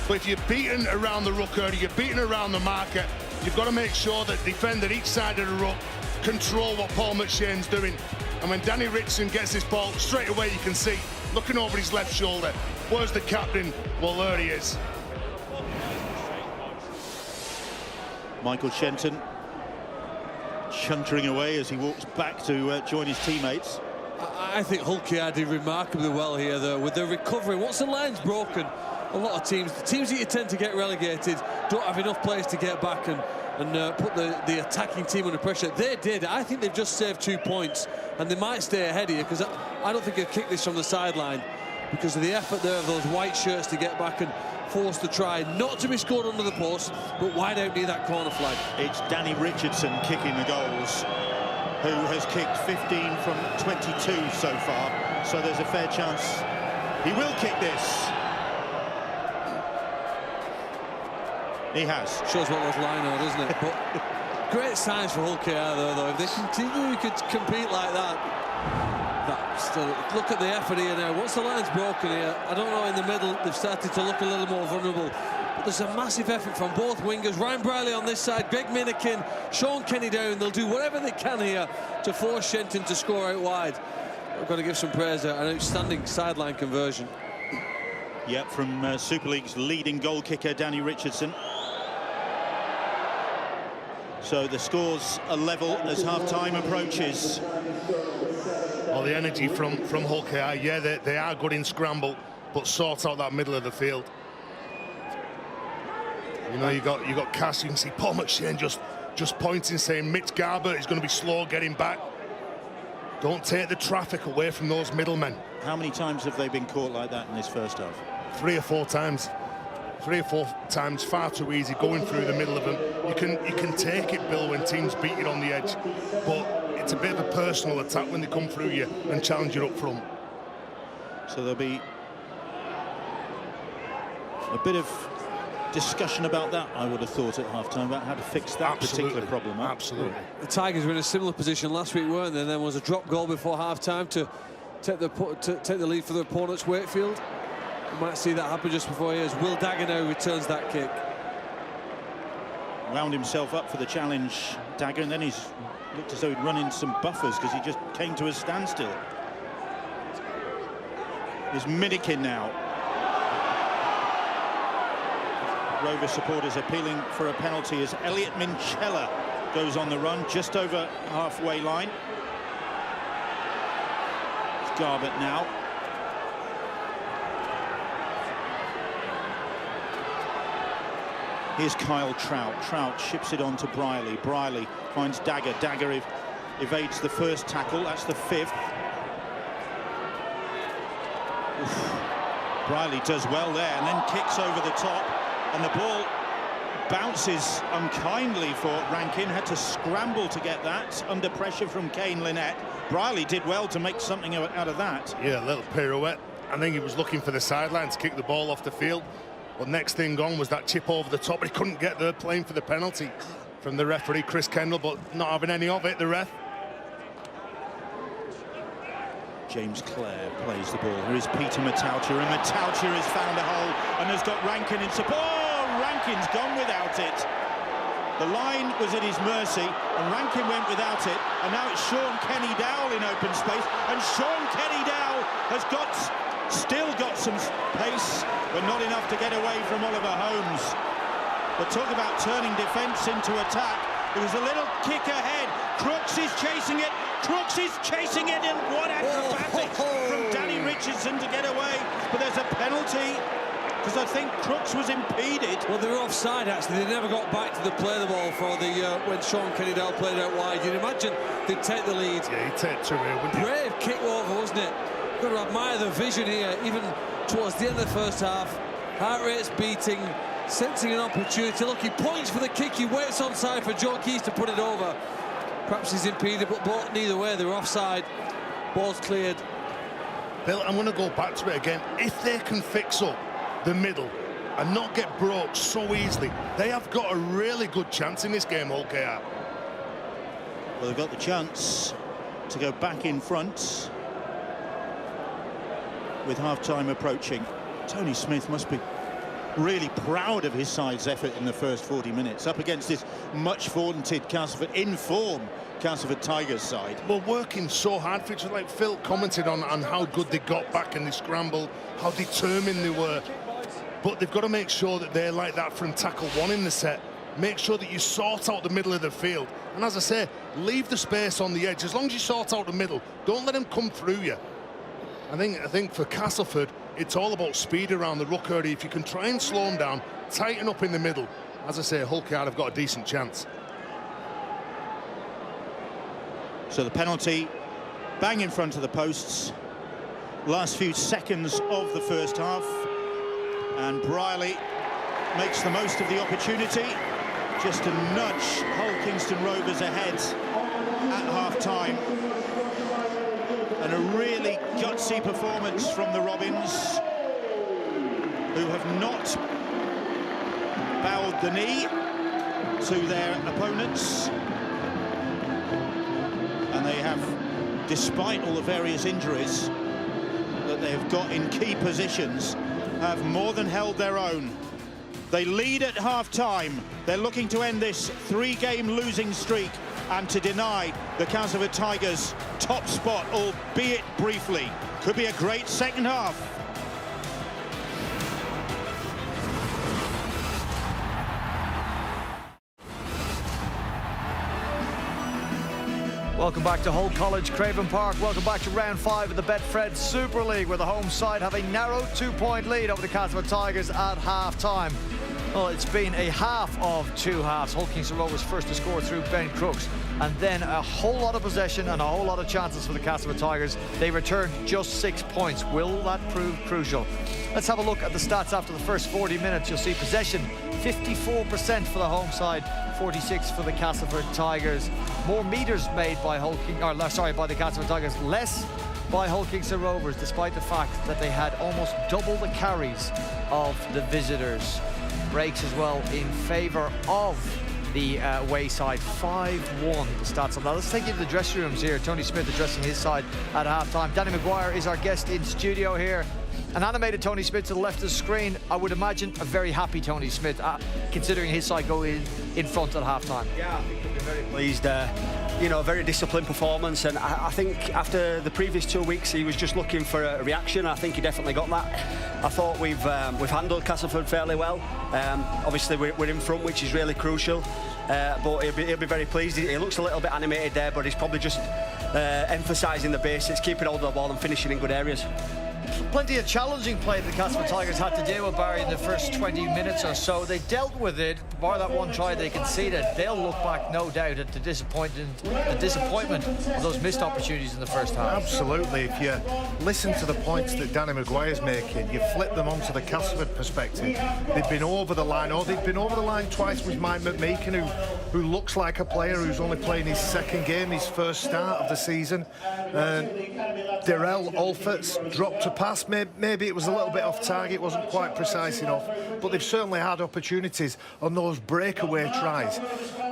But if you're beaten around the ruck area, you're beaten around the marker, you've got to make sure that defender each side of the ruck control what Paul McShane's doing. And when Danny Richardson gets this ball, straight away you can see, looking over his left shoulder, where's the captain? Well, there he is. Michael Shenton chuntering away as he walks back to join his teammates. I think Hull KR did remarkably well here, though, with the recovery. Once the line's broken, a lot of teams, the teams that you tend to get relegated, don't have enough players to get back and put the attacking team under pressure. They did. I think they've just saved 2 points, and they might stay ahead here, because I don't think they'll kick this from the sideline because of the effort there of those white shirts to get back and force the try, not to be scored under the post, but wide out near that corner flag. It's Danny Richardson kicking the goals, who has kicked 15 from 22 so far, so there's a fair chance he will kick this. He has. Shows what those line are, doesn't it? But great signs for Hull KR, though. If they continue to compete like that, still, look at the effort here now. Once the line's broken here, I don't know, in the middle, they've started to look a little more vulnerable. But there's a massive effort from both wingers. Ryan Briley on this side, Greg Minikin, Sean Kenny down. They'll do whatever they can here to force Shenton to score out wide. I've got to give some praise there. An outstanding sideline conversion. Yep, from Super League's leading goal kicker, Danny Richardson. So the score's a level as half-time approaches. Well, the energy from Hull KR, yeah, they are good in scramble, but sort out that middle of the field. You know, you got Cass. You can see Paul McShane just pointing, saying Mitch Garber is going to be slow getting back. Don't take the traffic away from those middlemen. How many times have they been caught like that in this first half? 3 or 4 times. 3 or 4 times, far too easy, going through the middle of them. You can take it, Bill, when teams beat you on the edge, but it's a bit of a personal attack when they come through you and challenge you up front. So there'll be a bit of discussion about that, I would have thought, at half-time, about how to fix that particular problem. Absolutely. The Tigers were in a similar position last week, weren't they? And there was a drop goal before half-time to take the lead for the opponents, Wakefield. We might see that happen just before he is. Will Dagger now returns that kick. Wound himself up for the challenge, Dagger, and then he's looked as though he'd run in some buffers because he just came to a standstill. There's Minikin now. Rover supporters appealing for a penalty as Elliot Minchella goes on the run just over halfway line. It's Garbett now. Here's Kyle Trout. Trout ships it on to Briley. Briley finds Dagger. Dagger evades the first tackle. That's the 5th. Oof. Briley does well there and then kicks over the top. And the ball bounces unkindly for Rankin. Had to scramble to get that under pressure from Kane Lynette. Briley did well to make something out of that. Yeah, a little pirouette. I think he was looking for the sideline to kick the ball off the field. But next thing on was that chip over the top. He couldn't get there, playing for the penalty from the referee, Chris Kendall, but not having any of it, the ref. James Clare plays the ball. Here is Peter Matautia, and Matautia has found a hole and has got Rankin in support. Oh, Rankin's gone without it. The line was at his mercy, and Rankin went without it, and now it's Sean Kenny Dowell in open space, and Sean Kenny Dowell has got still got some pace, but not enough to get away from Oliver Holmes. But talk about turning defence into attack. It was a little kick ahead. Crooks is chasing it. Crooks is chasing it, and what acrobatics from Danny Richardson to get away. But there's a penalty, because I think Crooks was impeded. Well, they were offside, actually. They never got back to the play the ball for the when Sean Kennedy-Dale played out wide. You'd imagine they'd take the lead. Yeah, he'd take two here, wouldn't he? Brave kick over, wasn't it? Got to admire the vision here, even towards the end of the first half. Heart rate's beating, sensing an opportunity. Look, he points for the kick, he waits on side for Joe Keys to put it over. Perhaps he's impeded, but neither way, they were offside. Ball's cleared. Bill, I'm going to go back to it again. If they can fix up the middle and not get broke so easily, they have got a really good chance in this game, OKR. Well, they've got the chance to go back in front with half-time approaching. Tony Smith must be really proud of his side's effort in the first 40 minutes up against this much vaunted Castleford, in form Castleford Tigers side. Well, working so hard for each other, like Phil commented on how good they got back and they scrambled, how determined they were. But they've got to make sure that they're like that from tackle one in the set. Make sure that you sort out the middle of the field. And as I say, leave the space on the edge. As long as you sort out the middle, don't let them come through you. I think for Castleford, it's all about speed around the ruck area. If you can try and slow them down, tighten up in the middle, as I say, Hull KR have got a decent chance. So the penalty, bang in front of the posts. Last few seconds of the first half, and Briley makes the most of the opportunity just to nudge Hull Kingston Rovers ahead at half-time. And a really gutsy performance from the Robins, who have not bowed the knee to their opponents. And they have, despite all the various injuries that they have got in key positions, have more than held their own. They lead at half-time. They're looking to end this three-game losing streak and to deny the Castleford Tigers top spot, albeit briefly. Could be a great second half. Welcome back to Hull College, Craven Park. Welcome back to round 5 of the Betfred Super League, where the home side have a narrow 2-point lead over the Castleford Tigers at half-time. Well, it's been a half of two halves. Hull Kingston Rovers first to score through Ben Crooks, and then a whole lot of possession and a whole lot of chances for the Castleford Tigers. They returned just 6 points. Will that prove crucial? Let's have a look at the stats after the first 40 minutes. You'll see possession 54% for the home side, 46 for the Castleford Tigers. More meters made by by the Castleford Tigers, less by Hull Kingston Rovers, despite the fact that they had almost double the carries of the visitors. Breaks as well in favour of the away side, 5-1 the stats on that. Let's take you to the dressing rooms here. Tony Smith addressing his side at half-time. Danny Maguire is our guest in studio here. An animated Tony Smith to the left of the screen. I would imagine a very happy Tony Smith, considering his side going in front at half-time. Yeah, I think he'll be very pleased. You know, a very disciplined performance, and I think after the previous 2 weeks he was just looking for a reaction. I think he definitely got that. I thought we've handled Castleford fairly well. Obviously we're in front, which is really crucial, but he'll be very pleased. He looks a little bit animated there, but he's probably just emphasising the basics, keeping hold of the ball and finishing in good areas. Plenty of challenging play that the Castleford Tigers had to deal with, Barry, in the first 20 minutes or so. They dealt with it, bar that one try they conceded. They'll look back, no doubt, at the disappointment of those missed opportunities in the first half. Absolutely. If you listen to the points that Danny Maguire's making, you flip them onto the Castleford perspective. They've been over the line, or they've been over the line twice with Mike McMeekin, who looks like a player who's only playing his second game, his first start of the season. Darrell Alfort's dropped a pass. Maybe it was a little bit off target, wasn't quite precise enough, but they've certainly had opportunities on those breakaway tries.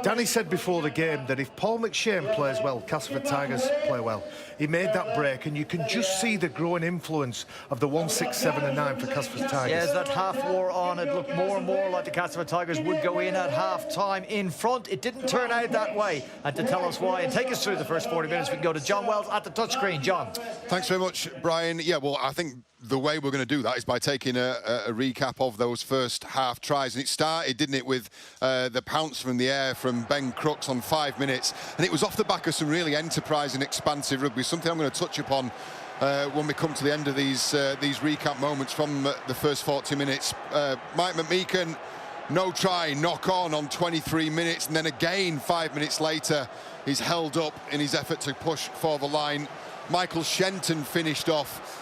Danny said before the game that if Paul McShane plays well, Castleford Tigers play well. He made that break, and you can just see the growing influence of the 1, 6, 7 and 9 for Castleford Tigers. Yeah, as that half wore on, it looked more and more like the Castleford Tigers would go in at half-time in front. It didn't turn out that way. And to tell us why and take us through the first 40 minutes, we can go to John Wells at the touchscreen. John. Thanks very much, Brian. Yeah, well, I think the way we're going to do that is by taking a recap of those first half tries. And it started, didn't it, with the pounce from the air from Ben Crooks on 5 minutes. And it was off the back of some really enterprising, expansive rugby, something I'm going to touch upon when we come to the end of these recap moments from the first 40 minutes. Mike McMeekan, no try, knock on 23 minutes. And then again, 5 minutes later, he's held up in his effort to push for the line. Michael Shenton finished off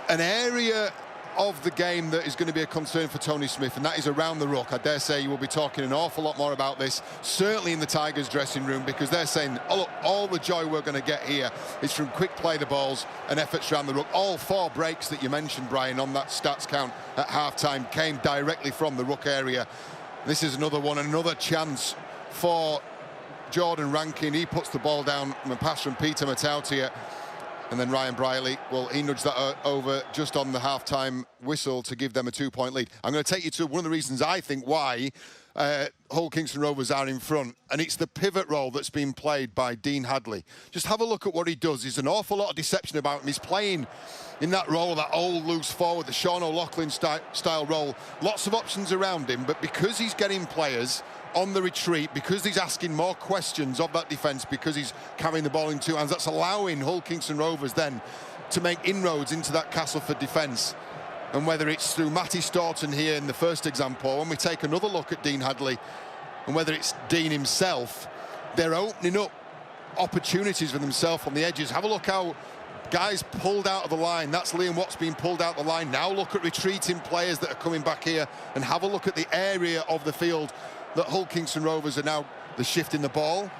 an area of the game that is going to be a concern for Tony Smith, and that is around the ruck. I dare say you will be talking an awful lot more about this, certainly in the Tigers dressing room, because they're saying, oh, look, all the joy we're going to get here is from quick play the balls and efforts around the ruck. All 4 breaks that you mentioned, Brian, on that stats count at half-time came directly from the ruck area. This is another one, another chance for Jordan Rankin. He puts the ball down from a pass from Peter Matautia. And then Ryan Briley, well, he nudged that over just on the half-time whistle to give them a 2-point lead. I'm going to take you to one of the reasons I think why Hull Kingston Rovers are in front, and it's the pivot role that's been played by Dean Hadley. Just have a look at what he does. There's an awful lot of deception about him. He's playing in that role, that old loose forward, the Sean O'Loughlin style role. Lots of options around him, but because he's getting players on the retreat, because he's asking more questions of that defence, because he's carrying the ball in 2 hands, that's allowing Hull Kingston Rovers then to make inroads into that Castleford defence. And whether it's through Matty Staunton here in the first example, when we take another look at Dean Hadley, and whether it's Dean himself, they're opening up opportunities for themselves on the edges. Have a look how guys pulled out of the line. That's Liam Watts being pulled out of the line. Now look at retreating players that are coming back here, and have a look at the area of the field that Hull Kingston Rovers are now. They're shifting the ball,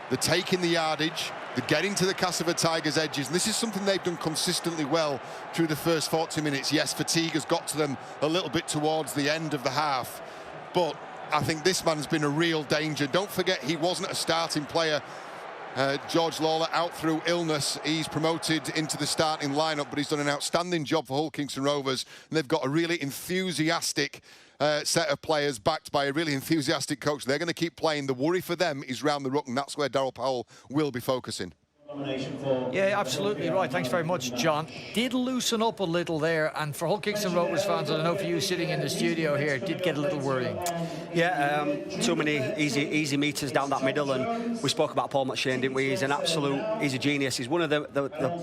they're taking the yardage, they're getting to the Castleford Tigers' edges, and this is something they've done consistently well through the first 40 minutes. Yes, fatigue has got to them a little bit towards the end of the half, but I think this man's been a real danger. Don't forget, he wasn't a starting player. George Lawler out through illness. He's promoted into the starting lineup, but he's done an outstanding job for Hull Kingston Rovers, and they've got a really enthusiastic set of players backed by a really enthusiastic coach. They're going to keep playing. The worry for them is round the ruck, and that's where Darryl Powell will be focusing. Yeah, absolutely right. Thanks very much, John. Did loosen up a little there, and for Hull Kingston Rovers fans, and I know for you sitting in the studio here, did get a little worrying. Yeah, too many easy meters down that middle, and we spoke about Paul McShane, didn't we? He's a genius. He's one of the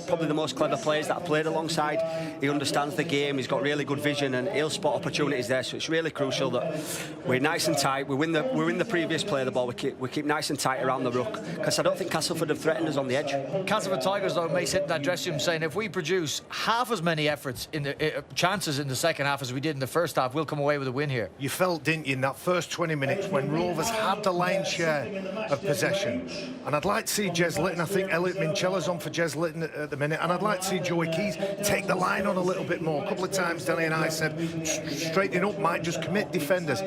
probably the most clever players that I've played alongside. He understands the game, he's got really good vision, and he'll spot opportunities there, so it's really crucial that we're nice and tight. We win the previous play of the ball, we keep nice and tight around the ruck, because I don't think Castleford have threatened us on the edge. Castleford Tigers, though, may sit in that dressing room saying if we produce half as many efforts in the chances in the second half as we did in the first half, we'll come away with a win here. You felt, didn't you, in that first 20 minutes when Rovers had the lion's share of possession. And I'd like to see Jez Litton. I think Elliot Minchella's on for Jez Litton at the minute, and I'd like to see Joey Keys take the line on a little bit more. A couple of times Danny and I said straightening up might just commit defenders,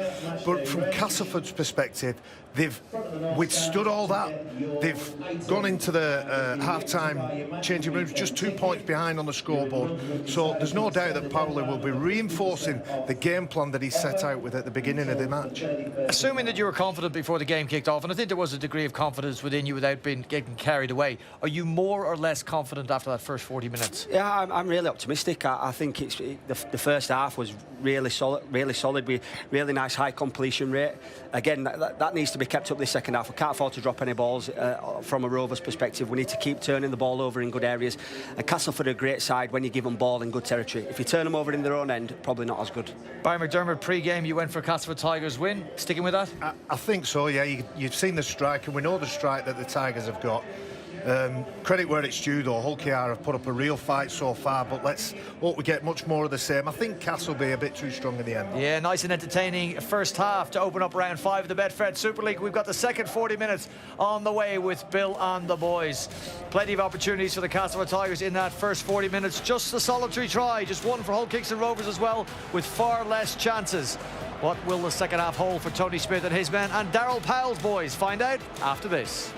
but from Castleford's perspective, they've withstood all that. They've gone into the half-time changing rooms just 2 points behind on the scoreboard, so there's no doubt that Paolo will be reinforcing the game plan that he set out with at the beginning of the match. Assuming that you were confident before the game kicked off, and I think there was a degree of confidence within you without getting carried away, are you more or less confident after that first 40 minutes? Yeah, I'm really optimistic. I think the first half was really solid. We really nice high completion rate. Again, that needs to be kept up this second half. We can't afford to drop any balls from a Rovers perspective. We need to keep turning the ball over in good areas. And Castleford are a great side when you give them ball in good territory. If you turn them over in their own end, probably not as good. Barry McDermott, pre-game, you went for Castleford Tigers win. Sticking with that? I think so, yeah. You've seen the strike, and we know the strike that the Tigers have got. Credit where it's due, though. Hull KR have put up a real fight so far, but let's hope we get much more of the same. I think Cass will be a bit too strong in the end. Yeah, nice and entertaining first half to open up round 5 of the Betfred Super League. We've got the second 40 minutes on the way with Bill and the boys. Plenty of opportunities for the Castleford Tigers in that first 40 minutes. Just a solitary try, just one for Hull Kingston Rovers as well, with far less chances. What will the second half hold for Tony Smith and his men? And Daryl Powell's boys? Find out after this.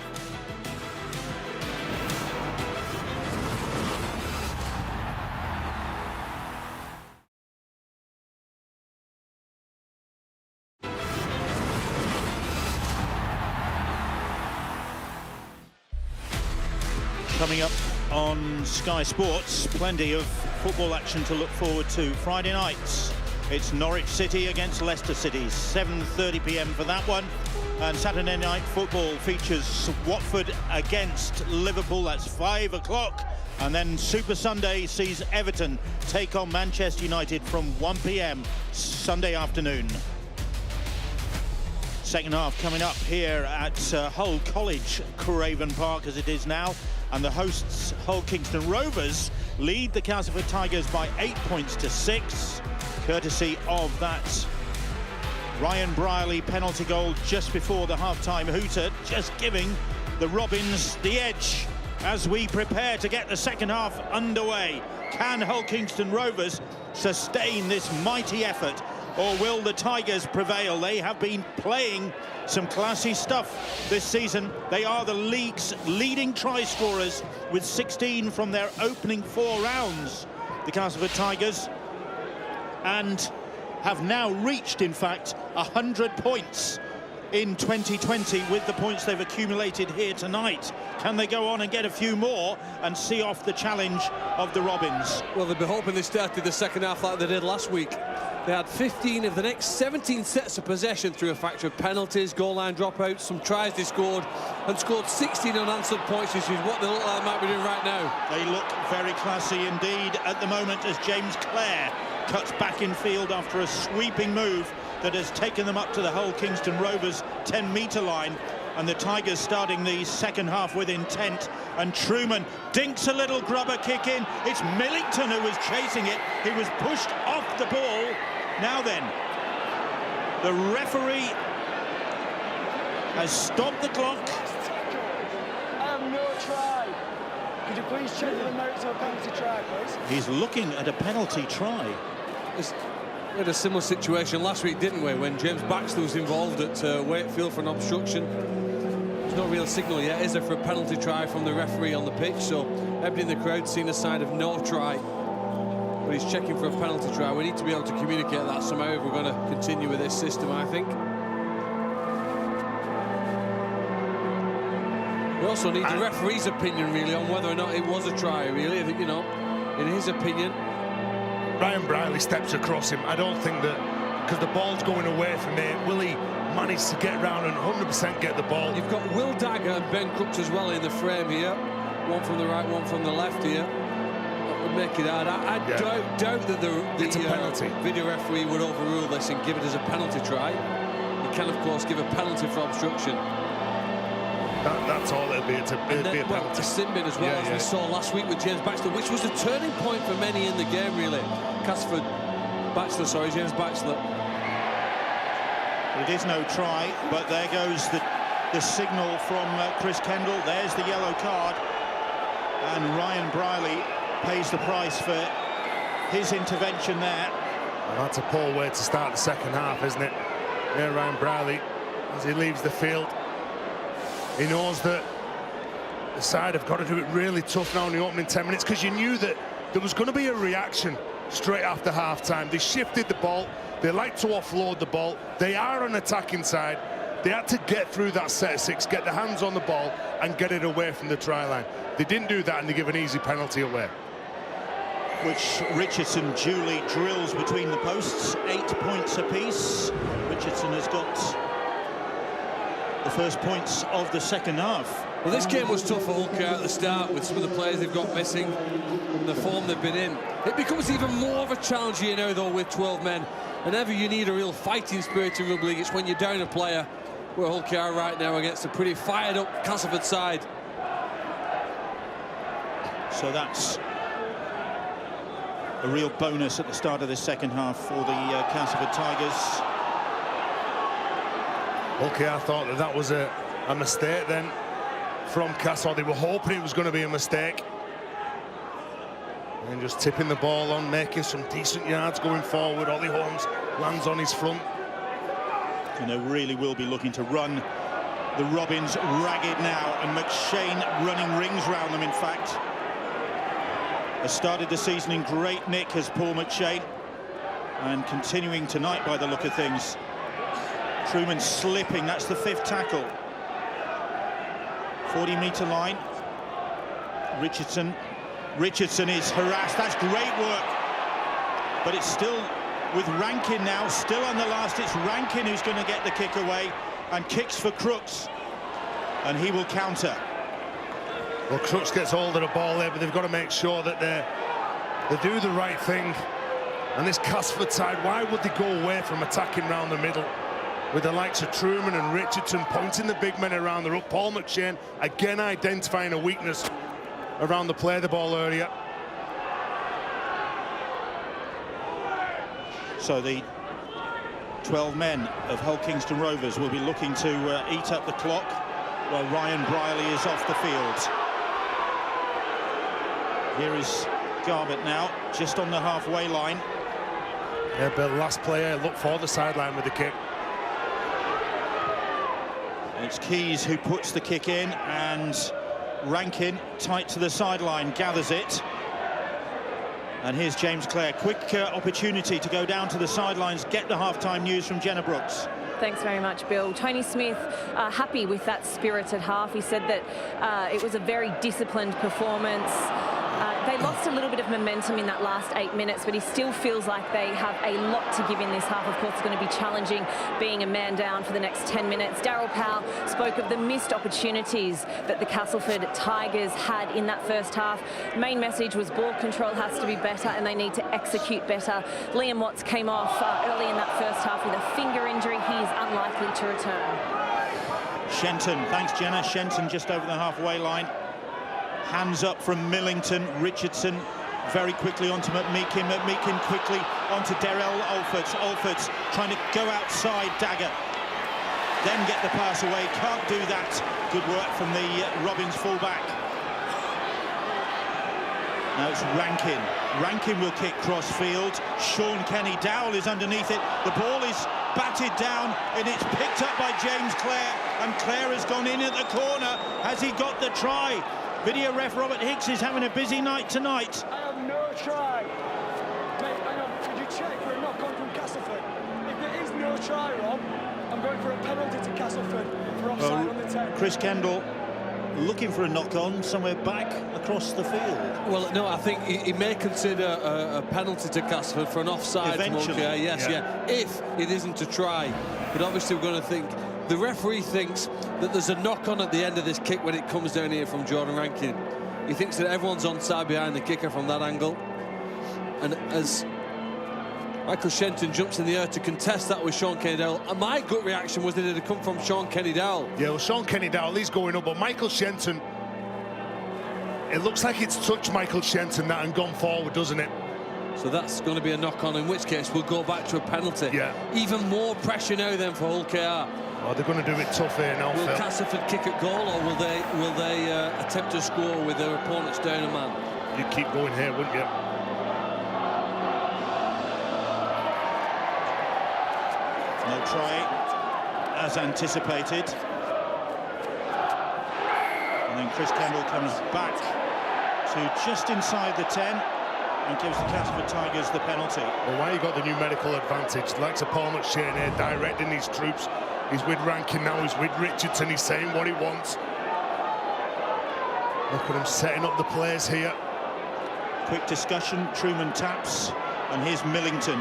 Coming up on Sky Sports, plenty of football action to look forward to. Friday nights, it's Norwich City against Leicester City, 7:30 p.m. for that one. And Saturday night football features Watford against Liverpool, that's 5 o'clock. And then Super Sunday sees Everton take on Manchester United from 1 p.m. Sunday afternoon. Second half coming up here at Hull College, Craven Park as it is now. And the hosts, Hull Kingston Rovers, lead the Castleford Tigers by 8 points to 6, courtesy of that Ryan Brierley penalty goal just before the half-time hooter, just giving the Robins the edge as we prepare to get the second half underway. Can Hull Kingston Rovers sustain this mighty effort, or will the Tigers prevail? They have been playing some classy stuff this season. They are the league's leading try scorers with 16 from their opening 4 rounds, the Castleford Tigers, and have now reached, in fact, 100 points in 2020 with the points they've accumulated here tonight. Can they go on and get a few more and see off the challenge of the Robins? Well, they'd be hoping they started the second half like they did last week. They had 15 of the next 17 sets of possession through a factor of penalties, goal line dropouts, some tries they scored, and scored 16 unanswered points, which is what they look like they might be doing right now. They look very classy indeed at the moment as James Clare cuts back in field after a sweeping move that has taken them up to the Hull Kingston Rovers 10-metre line. And the Tigers starting the second half with intent. And Truman dinks a little grubber kick in. It's Millington who was chasing it. He was pushed off the ball. Now then, the referee has stopped the clock. No try. Could you please check the merits of a penalty try, please? He's looking at a penalty try. We had a similar situation last week, didn't we, when James Baxter was involved at Wakefield for an obstruction. There's no real signal yet, is there, for a penalty try from the referee on the pitch, so everybody in the crowd seen a side of no try. But he's checking for a penalty try. We need to be able to communicate that somehow if we're going to continue with this system, I think. We also need the referee's opinion, really, on whether or not it was a try, really. You know, in his opinion. Ryan Brierley steps across him. I don't think that, because the ball's going away from him, will he manage to get round and 100% get the ball? You've got Will Dagger and Ben Crooks as well in the frame here. One from the right, one from the left here. That would make it hard. I doubt that the video referee would overrule this and give it as a penalty try. He can, of course, give a penalty for obstruction. That's all it'll be. It'll be a penalty. A sin bin as well, as we saw last week with James Baxter, which was a turning point for many in the game, really. James Baxter. It is no try, but there goes the signal from Chris Kendall. There's the yellow card, and Ryan Brierley pays the price for his intervention there. Well, that's a poor way to start the second half, isn't it? Yeah, Ryan Brierley, as he leaves the field, he knows that the side have got to do it really tough now in the opening 10 minutes, because you knew that there was going to be a reaction straight after half-time. They shifted the ball. They like to offload the ball. They are an attacking side. They had to get through that set of 6, get their hands on the ball and get it away from the try line. They didn't do that, and they give an easy penalty away. Which Richardson duly drills between the posts, 8 points apiece. Richardson has got the first points of the second half. Well, this game was tough for Hull at the start with some of the players they've got missing and the form they've been in. It becomes even more of a challenge here now, though, with 12 men. Whenever you need a real fighting spirit in rugby league, it's when you're down a player, where Hull are right now against a pretty fired-up Castleford side. So that's a real bonus at the start of the second half for the Castleford Tigers. Okay, I thought that was a mistake then from Castle. They were hoping it was going to be a mistake. And just tipping the ball on, making some decent yards going forward. Ollie Holmes lands on his front. And they really will be looking to run the Robins ragged now, and McShane running rings round them, in fact. Has started the season in great nick as Paul McShane, and continuing tonight by the look of things. Truman slipping, that's the 5th tackle. 40-metre line. Richardson is harassed, that's great work. But it's still with Rankin now, still on the last. It's Rankin who's going to get the kick away, and kicks for Crooks, and he will counter. Well, Crooks gets hold of the ball there, but they've got to make sure that they do the right thing. And this Castleford side, why would they go away from attacking round the middle with the likes of Truman and Richardson pointing the big men around the ruck? Paul McShane again identifying a weakness around the play of the ball earlier. So the 12 men of Hull Kingston Rovers will be looking to eat up the clock while Ryan Briley is off the field. Here is Garbutt now, just on the halfway line. Yeah, but last player look for the sideline with the kick. And it's Keys who puts the kick in, and Rankin tight to the sideline gathers it. And here's James Clare. Quick opportunity to go down to the sidelines, get the half-time news from Jenna Brooks. Thanks very much, Bill. Tony Smith happy with that spirited half. He said that it was a very disciplined performance. They lost a little bit of momentum in that last 8 minutes, but he still feels like they have a lot to give in this half. Of course, it's going to be challenging being a man down for the next 10 minutes. Darryl Powell spoke of the missed opportunities that the Castleford Tigers had in that first half. Main message was ball control has to be better, and they need to execute better. Liam Watts came off early in that first half with a finger injury. He is unlikely to return. Shenton, thanks Jenna. Shenton just over the halfway line. Hands up from Millington. Richardson very quickly onto McMeekin. McMeekin quickly onto Darrell Alfords. Alfords trying to go outside. Dagger. Then get the pass away. Can't do that. Good work from the Robins fullback. Now it's Rankin. Rankin will kick cross field. Sean Kenny Dowell is underneath it. The ball is batted down, and it's picked up by James Clare. And Clare has gone in at the corner. Has he got the try? Video ref Robert Hicks is having a busy night tonight. I have no try. Mate, hang on, could you check for a knock-on from Castleford? If there is no try, Rob, I'm going for a penalty to Castleford for offside on the 10. Chris Kendall looking for a knock-on somewhere back across the field. Well, no, I think he may consider a penalty to Castleford for an offside. Eventually. Yes, if it isn't a try. But obviously we're going to think, the referee thinks that there's a knock-on at the end of this kick when it comes down here from Jordan Rankin. He thinks that everyone's onside behind the kicker from that angle. And as Michael Shenton jumps in the air to contest that with Sean Kenny Dowell, and my gut reaction was that it had come from Sean Kenny Dowell. Yeah, well, Sean Kenny Dowell, he's going up, but Michael Shenton, it looks like it's touched Michael Shenton that and gone forward, doesn't it? So that's going to be a knock-on, in which case we'll go back to a penalty. Yeah. Even more pressure now then for Hull KR. Oh, they're going to do it tough here now, Will Phil. Castleford kick at goal, or will they attempt to score with their opponents down a man? You'd keep going here, wouldn't you? No try, as anticipated. And then Chris Kendall comes back to just inside the 10 and gives the Castleford Tigers the penalty. Well, why you got the numerical advantage? Likes of Paul McShane here, directing his troops. He's with Rankin now, he's with Richardson, he's saying what he wants. Look at him setting up the plays here. Quick discussion, Truman taps, and here's Millington.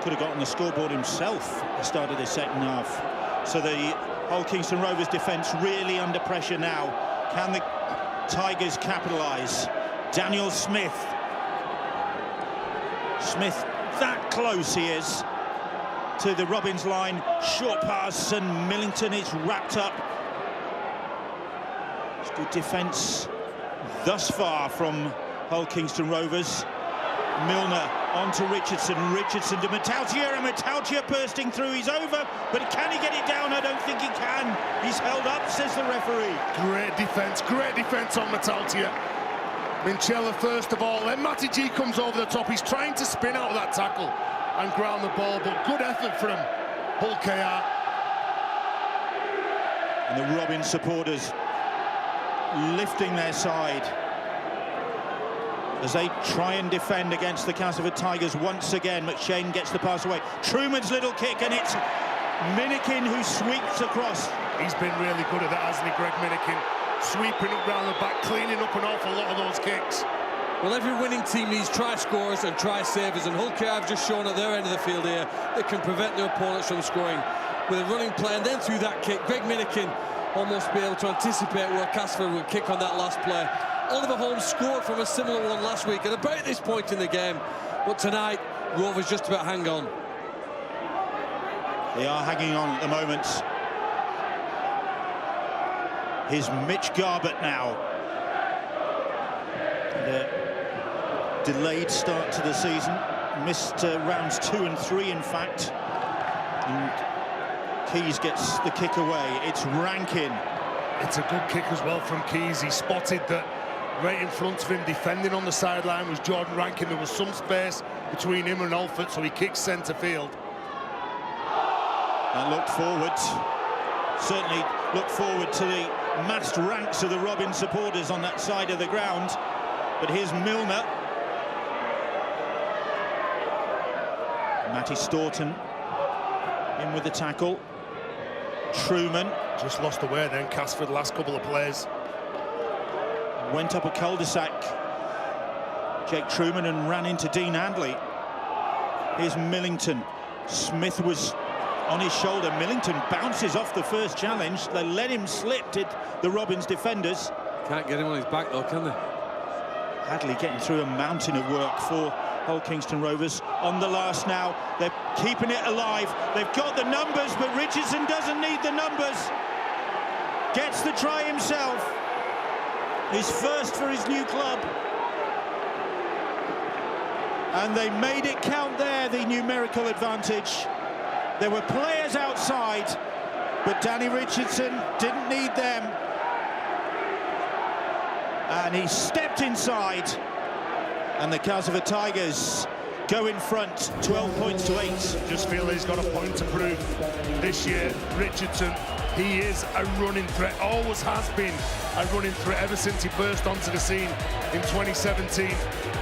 Could have gotten the scoreboard himself at the start of the second half. So the Hull Kingston Rovers defence really under pressure now. Can the Tigers capitalise? Daniel Smith. Smith, that close he is to the Robins line. Short pass, and Millington is wrapped up. It's good defence thus far from Hull Kingston Rovers. Milner onto Richardson. Richardson to Metaltier, and Metaltier bursting through. He's over, but can he get it down? I don't think he can. He's held up, says the referee. Great defence on Metaltier. Minchella first of all, then Matty G comes over the top. He's trying to spin out of that tackle and ground the ball, but good effort from Hull KR. And the Robin supporters lifting their side as they try and defend against the Castleford Tigers once again. McShane gets the pass away. Truman's little kick, and it's Minikin who sweeps across. He's been really good at that, hasn't he, Greg Minikin? Sweeping up round the back, cleaning up an awful lot of those kicks. Well, every winning team needs try scorers and try savers, and Hull KR have just shown at their end of the field here they can prevent their opponents from scoring with a running play, and then through that kick, Greg Minikin almost be able to anticipate where Castleford would kick on that last play. Oliver Holmes scored from a similar one last week at about this point in the game, but tonight Rovers just about hang on. They are hanging on at the moment. Here's Mitch Garbutt now. The delayed start to the season, missed rounds 2 and 3 in fact, and Keys gets the kick away. It's Rankin. It's a good kick as well from Keys. He spotted that right in front of him, defending on the sideline, was Jordan Rankin. There was some space between him and Alford, so he kicks centre field. And looked forward, certainly looked forward to the massed ranks of the Robin supporters on that side of the ground. But here's Milner. Matty Staunton in with the tackle. Truman. Just lost away then, Castleford, last couple of plays. Went up a cul-de-sac, Jake Truman, and ran into Dean Handley. Here's Millington. Smith was on his shoulder. Millington bounces off the first challenge. They let him slip, did the Robins defenders. Can't get him on his back though, can they? Hadley getting through a mountain of work for Hull Kingston Rovers. On the last now, they're keeping it alive. They've got the numbers, but Richardson doesn't need the numbers. Gets the try himself. His first for his new club. And they made it count there, the numerical advantage. There were players outside, but Danny Richardson didn't need them. And he stepped inside, and the Castleford Tigers go in front, 12 points to 8. Just feel he's got a point to prove this year. Richardson, he is a running threat, always has been a running threat ever since he burst onto the scene in 2017.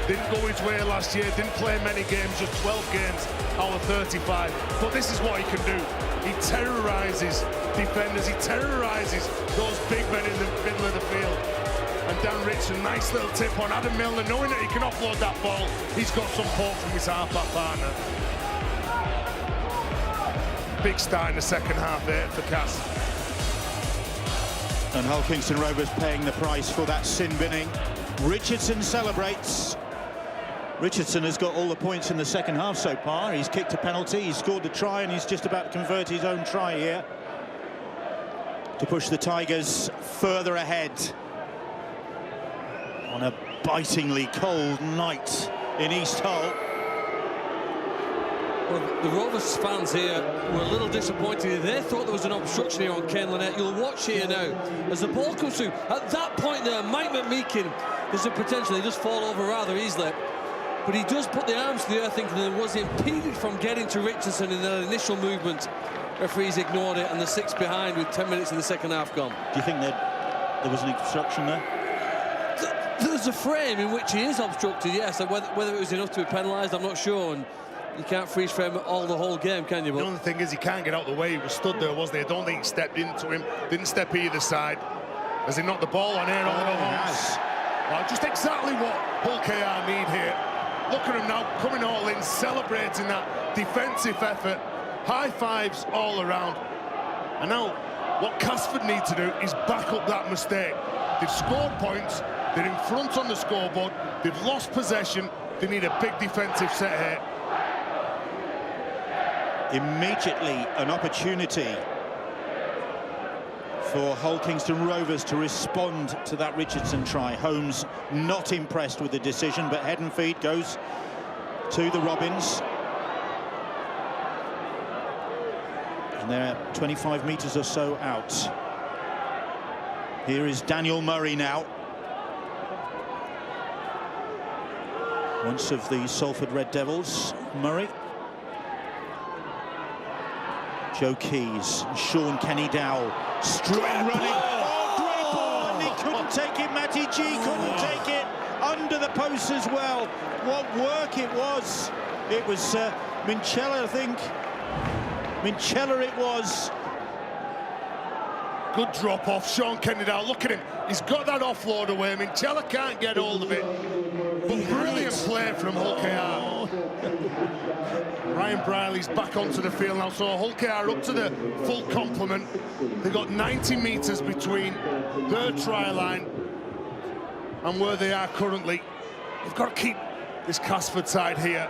Didn't go his way last year, didn't play many games, just 12 games out of 35. But this is what he can do. He terrorises defenders, he terrorises those big men in the middle of the field. And Dan Richardson, nice little tip on Adam Milner, knowing that he can offload that ball. He's got some support from his half-back partner. Big start in the second half there for Cass. And Hull Kingston Rovers paying the price for that sin binning. Richardson celebrates. Richardson has got all the points in the second half so far. He's kicked a penalty, he's scored the try, and he's just about to convert his own try here to push the Tigers further ahead on a bitingly cold night in East Hull. Well, the Rovers fans here were a little disappointed. They thought there was an obstruction here on Kane Lynette. You'll watch here now as the ball comes through. At that point there, Mike McMeekin, there's a potential he does fall over rather easily, but he does put the arms to the earth, thinking that was impeded from getting to Richardson in that initial movement. Referees ignored it, and the 6 behind with 10 minutes in the second half gone. Do you think that there was an obstruction there? There's a frame in which he is obstructed, yes. Whether it was enough to be penalised, I'm not sure. And you can't freeze frame it all the whole game, can you? But the only thing is he can't get out the way. He was stood there, wasn't he? I don't think he stepped into him. Didn't step either side. Has he knocked the ball on here? Well, just exactly what Hull KR need here. Look at him now, coming all in, celebrating that defensive effort. High fives all around. And now what Castleford need to do is back up that mistake. They've scored points. They're in front on the scoreboard. They've lost possession. They need a big defensive set here. Immediately an opportunity for Hull Kingston Rovers to respond to that Richardson try. Holmes not impressed with the decision, but head and feet goes to the Robins. And they're 25 metres or so out. Here is Daniel Murray now. Once of the Salford Red Devils, Murray. Joe Keys, Sean Kenny Dowell, strong running. Oh, great ball, and he couldn't take it. Matty G couldn't take it. Under the post as well. What work it was. It was Minchella, I think. Minchella it was. Good drop off, Sean Kenny Dowell. Look at him. He's got that offload away. Minchella can't get hold of it. But brilliant play from Hull KR. Ryan Briley's back onto the field now, so Hull KR up to the full complement. They've got 90 metres between their try line and where they are currently. They've got to keep this Castleford side here.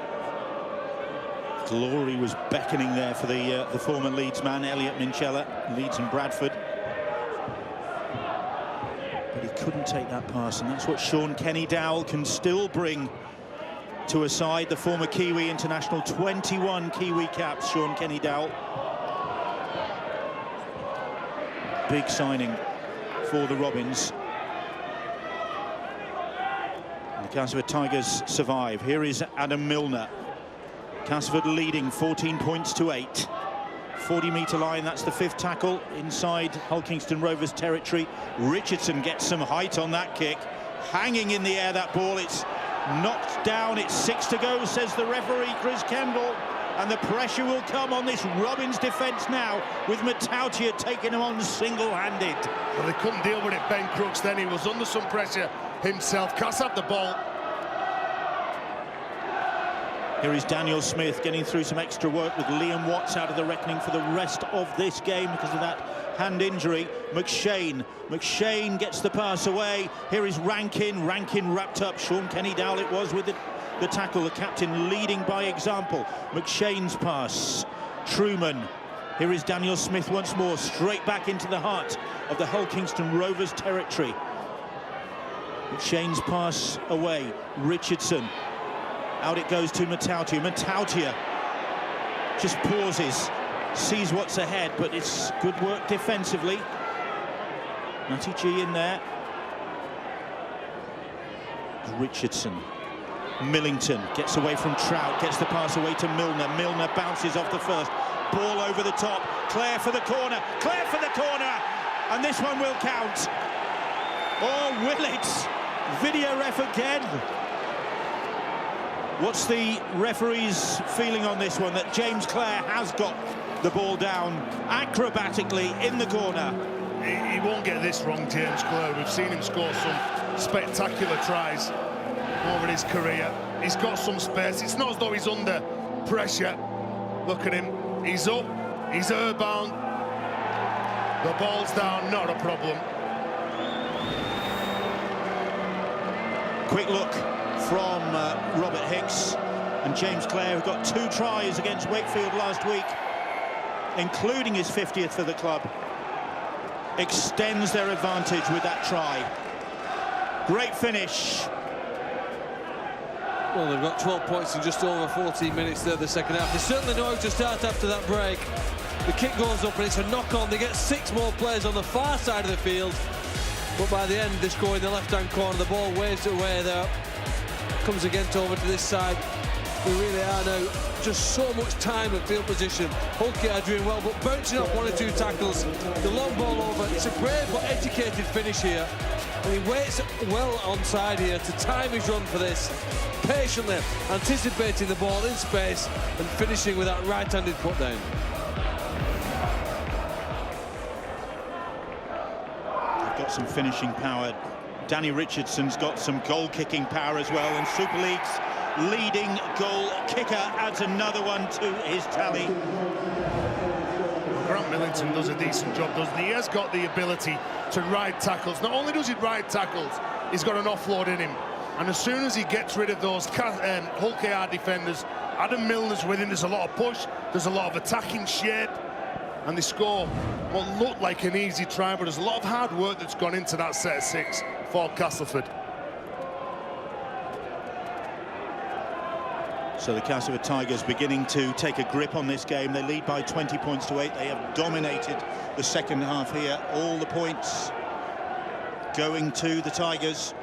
Glory was beckoning there for the former Leeds man, Elliot Minchella, Leeds and Bradford. But he couldn't take that pass, and that's what Sean Kenny Dowell can still bring to a side. The former Kiwi international, 21 Kiwi caps, Sean Kenny Dowell. Big signing for the Robins. And the Castleford Tigers survive. Here is Adam Milner. Castleford leading 14 points to 8. 40-metre line, that's the 5th tackle inside Hull Kingston Rovers territory. Richardson gets some height on that kick. Hanging in the air, that ball. It's knocked down. It's 6 to go, says the referee, Chris Kendall. And the pressure will come on this Robins defence now, with Matautia taking him on single-handed. Well, they couldn't deal with it, Ben Crooks, then. He was under some pressure himself. Cass had the ball. Here is Daniel Smith getting through some extra work with Liam Watts out of the reckoning for the rest of this game because of that hand injury. McShane gets the pass away. Here is Rankin wrapped up. Sean Kenny Dowell it was with the tackle, the captain leading by example. McShane's pass, Truman. Here is Daniel Smith once more, straight back into the heart of the Hull Kingston Rovers territory. McShane's pass away, Richardson. Out it goes to Matautia. Matautia just pauses, sees what's ahead, but it's good work defensively. Matty G in there. Richardson. Millington gets away from Trout, gets the pass away to Milner. Milner bounces off the first. Ball over the top. Clare for the corner. Clare for the corner. And this one will count. Oh, will it? Video ref again. What's the referee's feeling on this one? That James Clare has got the ball down acrobatically in the corner. He won't get this wrong, James Clare. We've seen him score some spectacular tries over his career. He's got some space. It's not as though he's under pressure. Look at him. He's up. He's airbound. The ball's down. Not a problem. Quick look from Robert Hicks and James Clare, who got 2 tries against Wakefield last week, including his 50th for the club. Extends their advantage with that try. Great finish. Well, they've got 12 points in just over 14 minutes there, the second half. They certainly know how to start after that break. The kick goes up and it's a knock-on. They get 6 more players on the far side of the field. But by the end, they score in the left-hand corner. The ball waves it away there. Comes again over to this side. We really are now just so much time at field position. Hull KR are doing well, but bouncing off 1 or 2 tackles. The long ball over. It's a brave but educated finish here. And he waits well onside here to time his run for this. Patiently anticipating the ball in space and finishing with that right-handed put down. They've got some finishing power. Danny Richardson's got some goal-kicking power as well, and Super League's leading goal kicker adds another one to his tally. Grant Millington does a decent job, doesn't he? He has got the ability to ride tackles. Not only does he ride tackles, he's got an offload in him. And as soon as he gets rid of those Hull KR defenders, Adam Milner's with him. There's a lot of push, there's a lot of attacking shape, and they score what looked like an easy try, but there's a lot of hard work that's gone into that set of 6 for Castleford. So the Castleford Tigers beginning to take a grip on this game. They lead by 20 points to 8. They have dominated the second half here. All the points going to the Tigers.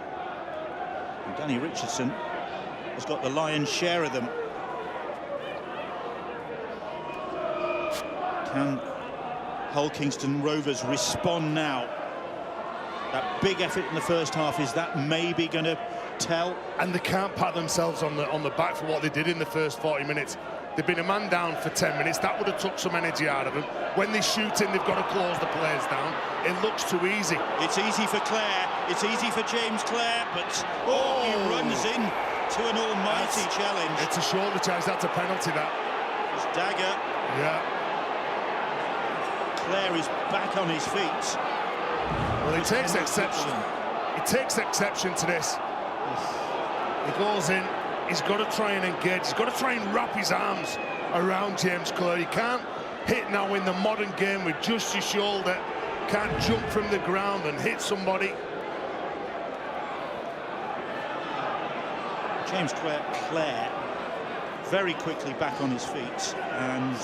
And Danny Richardson has got the lion's share of them. Can Hull Kingston Rovers respond now? That big effort in the first half, is that maybe going to tell? And they can't pat themselves on the back for what they did in the first 40 minutes. They've been a man down for 10 minutes. That would have took some energy out of them. When they shoot in, they've got to close the players down. It looks too easy. It's easy for Clare. It's easy for James Clare, but he runs in to an almighty challenge. It's a shoulder charge. That's a penalty, that. It's Dagger. Yeah. Clare is back on his feet. Well, he takes exception. He takes exception to this. He goes in. He's got to try and engage. He's got to try and wrap his arms around James Clare. He can't hit now in the modern game with just his shoulder. Can't jump from the ground and hit somebody. James Clare very quickly back on his feet, and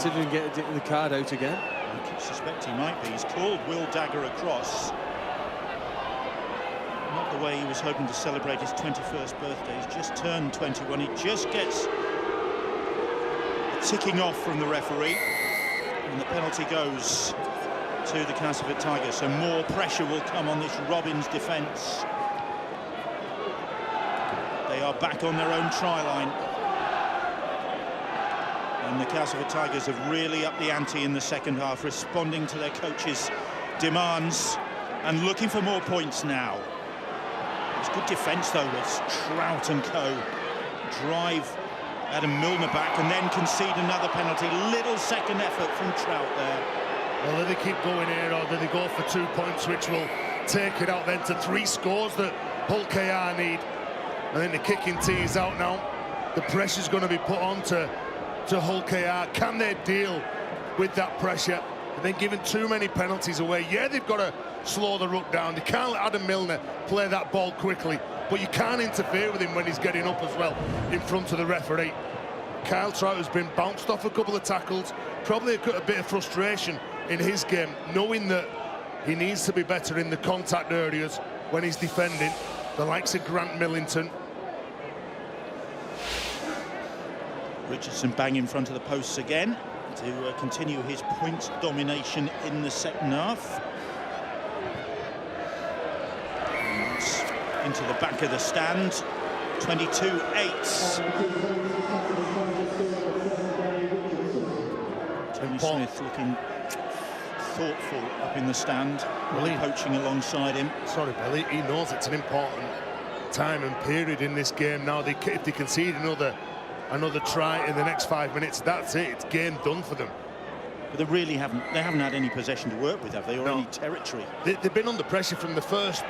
didn't get the card out again. I suspect he might be. He's called Will Dagger across. Not the way he was hoping to celebrate his 21st birthday. He's just turned 21. He just gets a ticking off from the referee, and the penalty goes to the Castleford Tigers. So more pressure will come on this Robins defence. They are back on their own try line. And the Castleford Tigers have really upped the ante in the second half, responding to their coach's demands and looking for more points now. It's good defence, though, as Trout and co drive Adam Milner back and then concede another penalty. Little second effort from Trout there. Well, do they keep going here, or do they go for 2 points, which will take it out then to 3 scores that Hull KR need? And then the kicking tee is out now. The pressure's going to be put on to Hull KR. Can they deal with that pressure? They've given too many penalties away. Yeah, they've got to slow the ruck down. They can't let Adam Milner play that ball quickly, but you can't interfere with him when he's getting up as well in front of the referee. Kyle Trout has been bounced off a couple of tackles. Probably got a bit of frustration in his game, knowing that he needs to be better in the contact areas when he's defending. The likes of Grant Millington. Richardson bang in front of the posts again to continue his points domination in the second half. And into the back of the stand, 22-8. Tony Smith looking thoughtful up in the stand, really poaching alongside him. Sorry, Billy, he knows it's an important time and period in this game now. If they concede another try in the next 5 minutes, that's it. It's game done for them. But they really haven't had any possession to work with, have they, or any territory? They've been under pressure from the first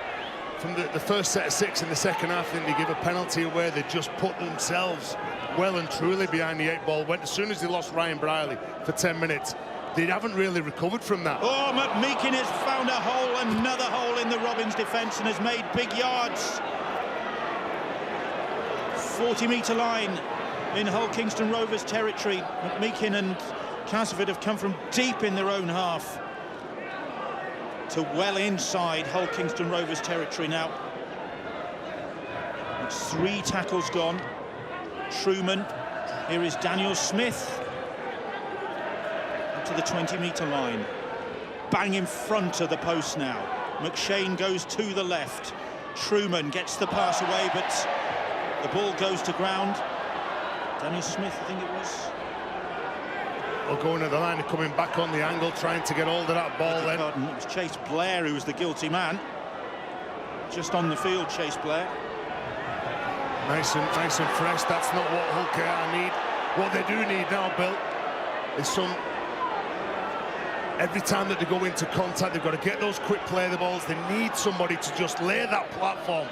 set of 6 in the second half. Then they give a penalty away. They just put themselves well and truly behind the 8 ball. As soon as they lost Ryan Brierley for 10 minutes, they haven't really recovered from that. Oh, McMeekin has found a hole, another hole in the Robins defence, and has made big yards. 40-metre line in Hull Kingston Rovers territory. McMeekin and Castleford have come from deep in their own half to well inside Hull Kingston Rovers territory now. It's 3 tackles gone. Truman. Here is Daniel Smith up to the 20-metre line. Bang in front of the post now. McShane goes to the left. Truman gets the pass away, but the ball goes to ground. Daniel Smith, I think it was. Well, going at the line and coming back on the angle, trying to get hold of that ball then. Pardon, it was Chase Blair who was the guilty man. Just on the field, Chase Blair. Nice and fresh. That's not what Hull KR need. What they do need now, Bill, is every time that they go into contact, they've got to get those quick play the balls. They need somebody to just lay that platform.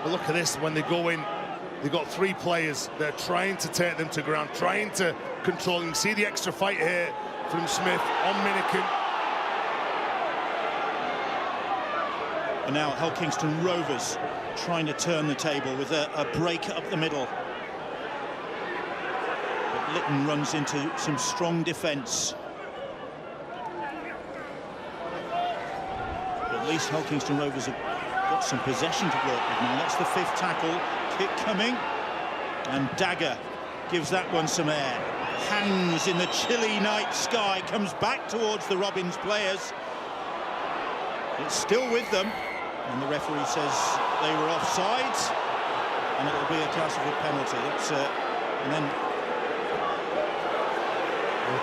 But look at this, when they go in, they've got 3 players. They're trying to take them to ground, trying to control them. See the extra fight here from Smith on Minikin. And now Hull Kingston Rovers trying to turn the table with a break up the middle. But Lytton runs into some strong defence. But at least Hull Kingston Rovers have got some possession to work with now. That's the 5th tackle. Kick coming. And Dagger gives that one some air. hands in the chilly night sky, comes back towards the Robins players. It's still with them, and the referee says they were offside, and it'll be a Castleford penalty. And then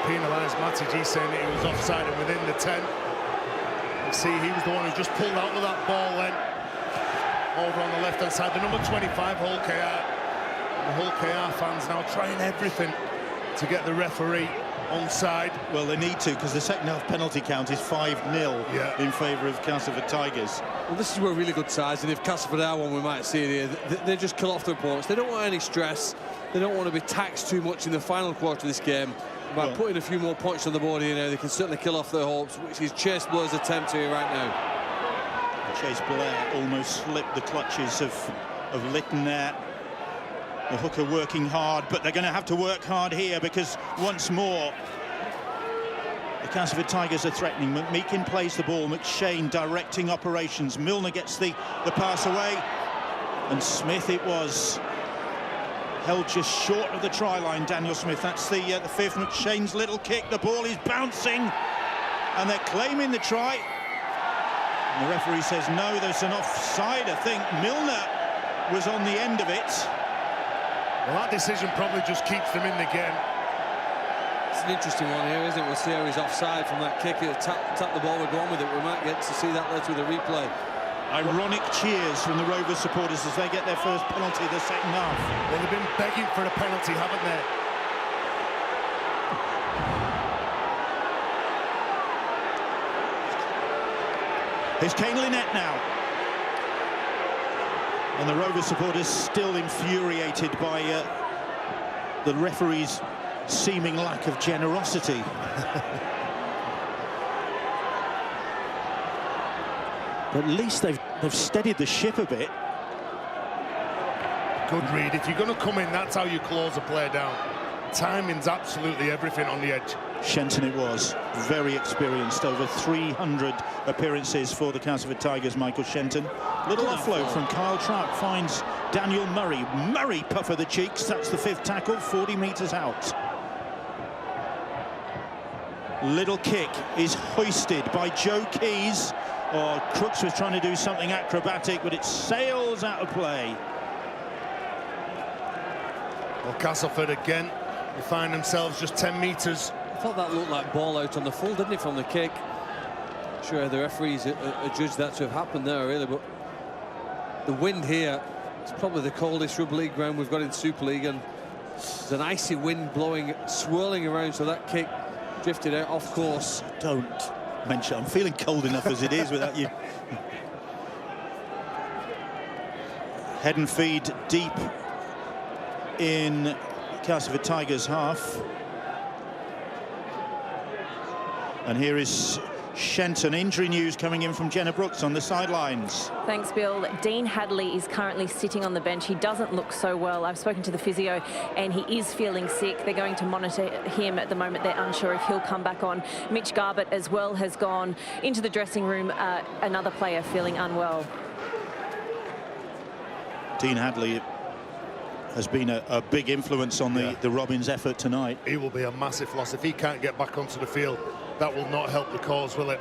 penalised Matty saying that he was offside and within the 10. You see, he was the one who just pulled out of that ball then. Over on the left-hand side, the number 25, Hull KR. The Hull KR fans now trying everything to get the referee onside. Well, they need to, because the second half penalty count is 5-0 in favour of Castleford Tigers. Well, this is where really good sides, and if Castleford are one, we might see it here. They just kill off their opponents. They don't want any stress. They don't want to be taxed too much in the final quarter of this game. By putting a few more points on the board here now, they can certainly kill off their hopes, which is Chase Blair's attempt here right now. Chase Blair almost slipped the clutches of Lytton there. The hooker working hard, but they're going to have to work hard here, because once more the Castleford Tigers are threatening. McMeekin plays the ball, McShane directing operations. Milner gets the pass away, and Smith it was. Held just short of the try line, Daniel Smith. That's the fifth. McShane's little kick. The ball is bouncing, and they're claiming the try. And the referee says no, there's an offside. I think Milner was on the end of it. Well, that decision probably just keeps them in the game. It's an interesting one here, isn't it? We'll see how he's offside from that kick. He'll tap the ball, we'll go on with it. We might get to see that later with a replay. Ironic cheers from the Rovers supporters as they get their first penalty of the second half. Well, they've been begging for a penalty, haven't they? Here's Kane Lynette now. And the Rovers supporters still infuriated by the referee's seeming lack of generosity. But at least they've steadied the ship a bit. Good read. If you're going to come in, that's how you close a play down. Timing's absolutely everything on the edge. Shenton it was. Very experienced. Over 300 appearances for the Castleford Tigers, Michael Shenton. Little offload from Kyle Trout finds Daniel Murray. Murray puffer the cheeks. That's the fifth tackle, 40 metres out. Little kick is hoisted by Joe Keys. Oh, Crooks was trying to do something acrobatic, but it sails out of play. Well, Castleford again, they find themselves just 10 metres. I thought that looked like ball out on the full, didn't it, from the kick? Sure, the referees adjudged that to have happened there, really, but the wind here is probably the coldest rugby league ground we've got in Super League, and there's an icy wind blowing, swirling around, so that kick drifted out off course. Don't mention, I'm feeling cold enough as it is without you. Head and feed deep in Castleford Tigers half. And here is Shenton. Injury news coming in from Jenna Brooks on the sidelines. Thanks, Bill. Dean Hadley is currently sitting on the bench. He doesn't look so well. I've spoken to the physio and he is feeling sick. They're going to monitor him at the moment. They're unsure if he'll come back on. Mitch Garbutt as well has gone into the dressing room. Another player feeling unwell. Dean Hadley has been a big influence on the Robins effort tonight. He will be a massive loss if he can't get back onto the field. That will not help the cause, will it?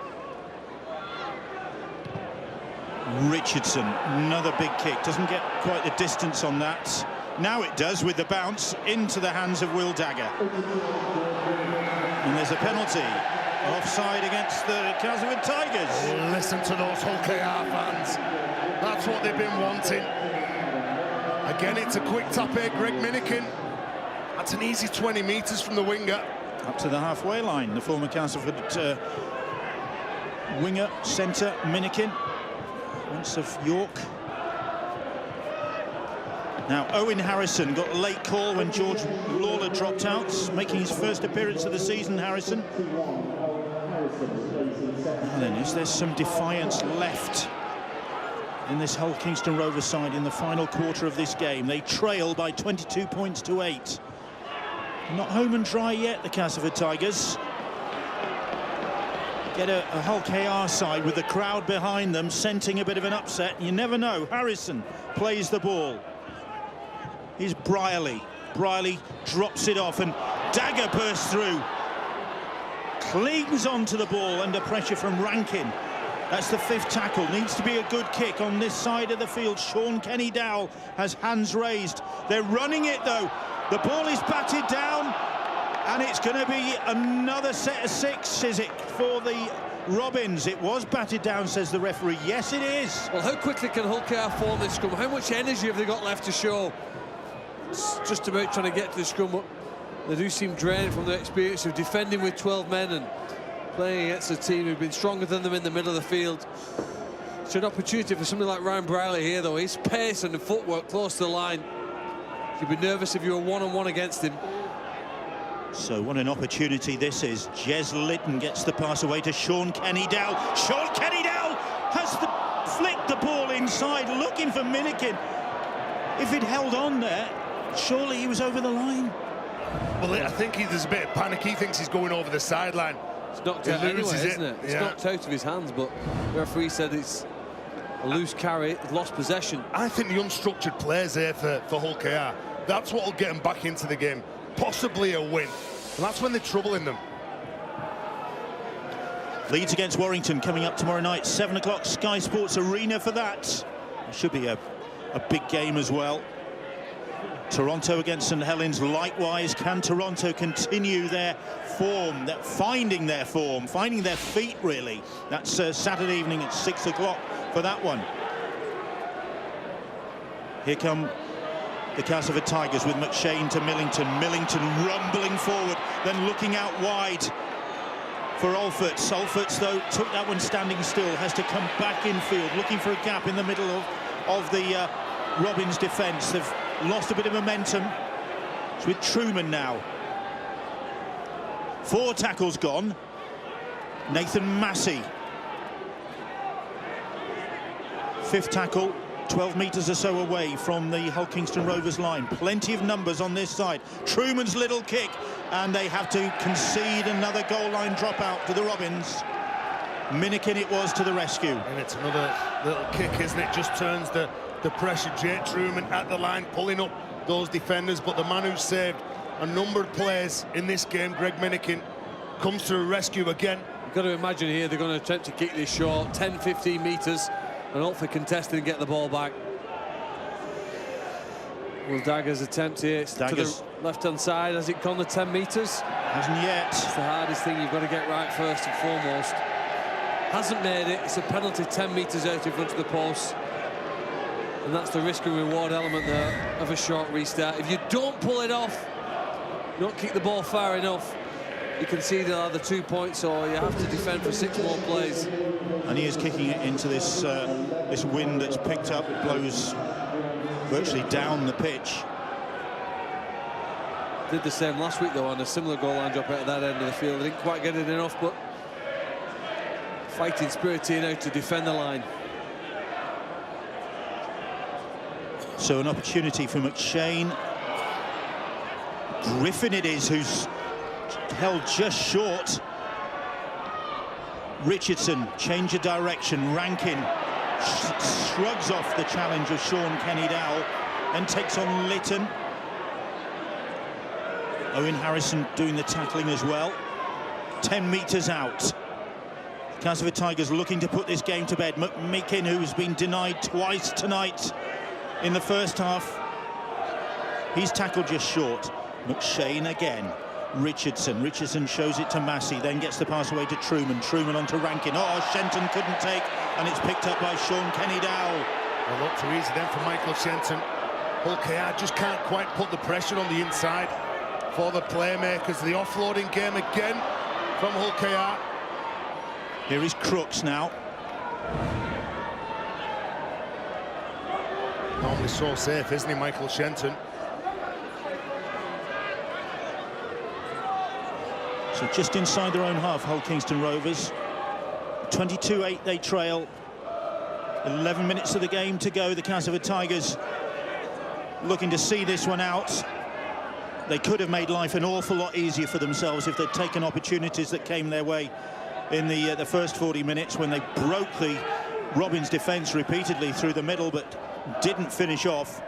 Richardson, another big kick. Doesn't get quite the distance on that. Now it does with the bounce into the hands of Will Dagger. And there's a penalty. Offside against the Castleford Tigers. Oh, listen to those Hull KR fans. That's what they've been wanting. Again, it's a quick tap here, Greg Minikin. That's an easy 20 metres from the winger. Up to the halfway line, the former Castleford winger, centre, Minikin. Once of York. Now, Owen Harrison got a late call when George Lawler dropped out, making his first appearance of the season, Harrison. Now then, is there some defiance left in this Hull Kingston Rovers side in the final quarter of this game? They trail by 22 points to 8. Not home and dry yet, the Castleford Tigers. Get a Hull KR side with the crowd behind them, scenting a bit of an upset. You never know. Harrison plays the ball. Here's Brierley. Briley drops it off, and Dagger bursts through. Clings onto the ball under pressure from Rankin. That's the 5th tackle. Needs to be a good kick on this side of the field. Sean Kenny-Dowell has hands raised. They're running it, though. The ball is batted down, and it's going to be another set of 6, is it, for the Robins? It was batted down, says the referee. Yes, it is. Well, how quickly can Hull KR form this scrum? How much energy have they got left to show? It's just about trying to get to the scrum, but they do seem drained from their experience of defending with 12 men and playing against a team who've been stronger than them in the middle of the field. It's an opportunity for somebody like Ryan Briley here, though. His pace and the footwork close to the line. You'd be nervous if you were one-on-one against him. So what an opportunity this is. Jez Litton gets the pass away to Sean Kenny-Dowell. Sean Kenny-Dowell has flicked the ball inside, looking for Minikin. If he'd held on there, surely he was over the line. Well, I think there's a bit of panic. He thinks he's going over the sideline. It's knocked out anyway, isn't it? It's knocked out of his hands, but the referee said it's a loose carry, lost possession. I think the unstructured players there for Hull KR, that's what will get them back into the game. Possibly a win. And that's when they're troubling them. Leeds against Warrington coming up tomorrow night, 7 o'clock, Sky Sports Arena for that. It should be a big game as well. Toronto against St Helens likewise. Can Toronto continue their form, finding their form, finding their feet, really? That's Saturday evening at 6 o'clock for that one. Here come the Castleford Tigers with McShane to Millington. Millington rumbling forward, then looking out wide for Alforts. Alforts, though, took that one standing still, has to come back infield, looking for a gap in the middle of the Robins defence. They've lost a bit of momentum. It's with Truman now. 4 tackles gone. Nathan Massey. 5th tackle, 12 metres or so away from the Hull Kingston Rovers line. Plenty of numbers on this side. Truman's little kick, and they have to concede another goal line dropout to the Robins. Minikin it was to the rescue. And it's another little kick, isn't it? Just turns the pressure. Jake Truman at the line, pulling up those defenders, but the man who saved a number of players in this game, Greg Minikin, comes to a rescue again. You've got to imagine here they're going to attempt to kick this short, 10-15 metres, and hope for contesting and get the ball back. Will Dagger's attempt here to the left-hand side? Has it gone the 10 metres? Hasn't yet. It's the hardest thing you've got to get right first and foremost. Hasn't made it. It's a penalty 10 metres out in front of the post. And that's the risk and reward element there of a short restart. If you don't pull it off, don't kick the ball far enough, you can see they'll have the 2 points, or you have to defend for 6 more plays. And he is kicking it into this this wind that's picked up. It blows virtually down the pitch. Did the same last week, though, on a similar goal line drop out at that end of the field. They didn't quite get it enough, but fighting spirit here now to defend the line. So an opportunity for McShane. Griffin it is who's held just short. Richardson, change of direction. Rankin shrugs off the challenge of Sean Kenny-Dowell and takes on Litton. Owen Harrison doing the tackling as well. 10 metres out. Castleford Tigers looking to put this game to bed. McMeekin, who's been denied twice tonight in the first half, he's tackled just short. McShane again. Richardson shows it to Massey, then gets the pass away to Truman. Truman onto Rankin. Oh, Shenton couldn't take, and it's picked up by Sean Kenny-Dowell. Well, look too easy then for Michael Shenton. Hull KR just can't quite put the pressure on the inside for the playmakers. The offloading game again from Hull KR. Here is Crooks now. Normally so safe, isn't he, Michael Shenton? So just inside their own half, Hull Kingston Rovers. 22-8 they trail. 11 minutes of the game to go. The Castleford Tigers looking to see this one out. They could have made life an awful lot easier for themselves if they'd taken opportunities that came their way in the first 40 minutes when they broke the Robins defence repeatedly through the middle, but didn't finish off.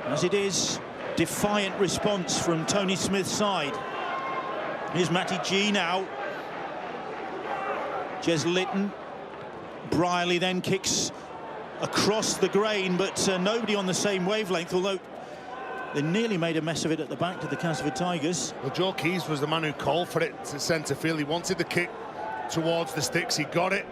As it is, defiant response from Tony Smith's side. Here's Matty G now. Jez Litton. Brierley then kicks across the grain, but nobody on the same wavelength, although they nearly made a mess of it at the back to the Castleford Tigers. Well, Joe Keys was the man who called for it to centre field. He wanted the kick towards the sticks. He got it.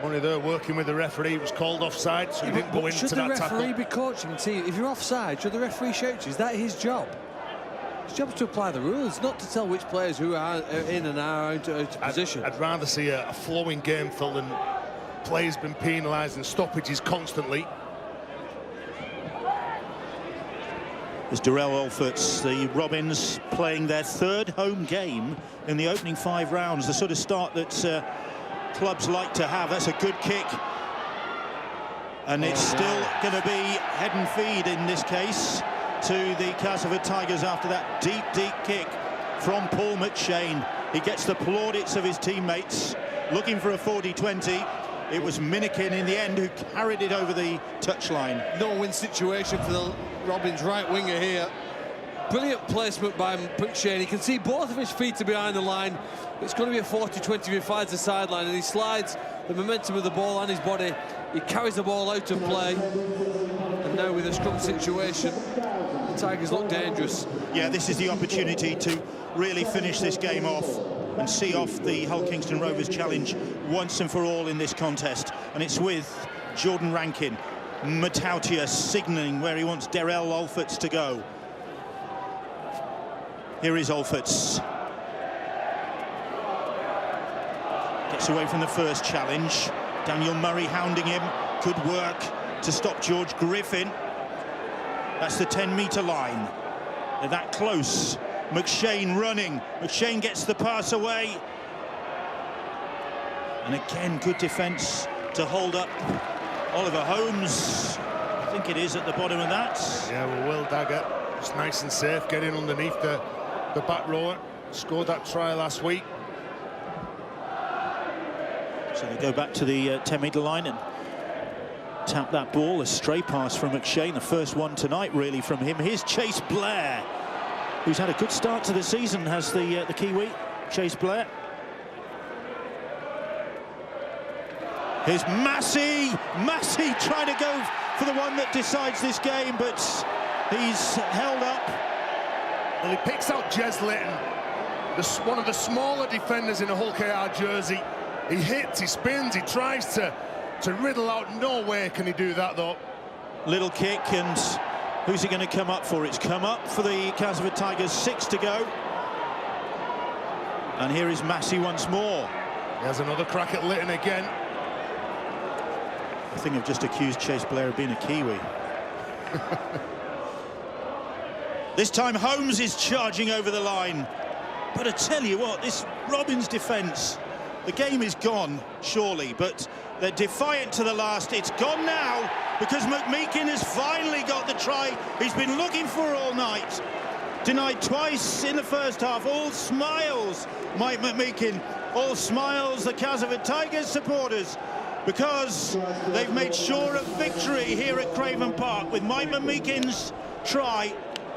Money there working with the referee. It was called offside, so he didn't go into that tackle. Should the referee be coaching the team? If you're offside, should the referee shout you? Is that his job? His job is to apply the rules, not to tell which players who are in and are out of position. I'd rather see a flowing game, Phil, than players been penalised and stoppages constantly. As Darrell Alforts, the Robins playing their third home game in the opening 5 rounds, the sort of start that clubs like to have. That's a good kick, and it's still going to be head and feed in this case to the Castleford Tigers after that deep kick from Paul McShane. He gets the plaudits of his teammates looking for a 40-20. It was Minikin in the end who carried it over the touchline. No-win situation for the Robins right winger here. Brilliant placement by McShane. You can see both of his feet are behind the line. It's going to be a 40-20 if he finds the sideline, and he slides the momentum of the ball on his body. He carries the ball out of play, and now with a scrum situation, the Tigers look dangerous. Yeah, this is the opportunity to really finish this game off and see off the Hull Kingston Rovers challenge once and for all in this contest. And it's with Jordan Rankin, Matautia signalling where he wants Darrell Alforts to go. Here is Alforts. Gets away from the first challenge. Daniel Murray hounding him. Good work to stop George Griffin. That's the 10-metre line. They're that close. McShane running. McShane gets the pass away. And again, good defence to hold up Oliver Holmes. I think it is at the bottom of that. Yeah, well, Will Dagger, just nice and safe, getting underneath the back rower. Scored that try last week. So they go back to the 10-metre line and tap that ball. A stray pass from McShane, the first one tonight really from him. Here's Chase Blair, who's had a good start to the season, has the Kiwi, Chase Blair. Here's Massey trying to go for the one that decides this game, but he's held up. Well, he picks out Jez Litton, one of the smaller defenders in a Hull KR jersey. He hits, he spins, he tries to riddle out. No way can he do that, though. Little kick, and who's he going to come up for? It's come up for the Castleford Tigers, 6 to go. And here is Massey once more. There's another crack at Litton again. I think I've just accused Chase Blair of being a Kiwi. This time Holmes is charging over the line. But I tell you what, this Robins defence, the game is gone, surely, but they're defiant to the last. It's gone now because McMeekin has finally got the try he's been looking for all night. Denied twice in the first half. All smiles, Mike McMeekin. All smiles, the Castleford Tigers supporters, because they've made sure of victory here at Craven Park with Mike McMeekin's try,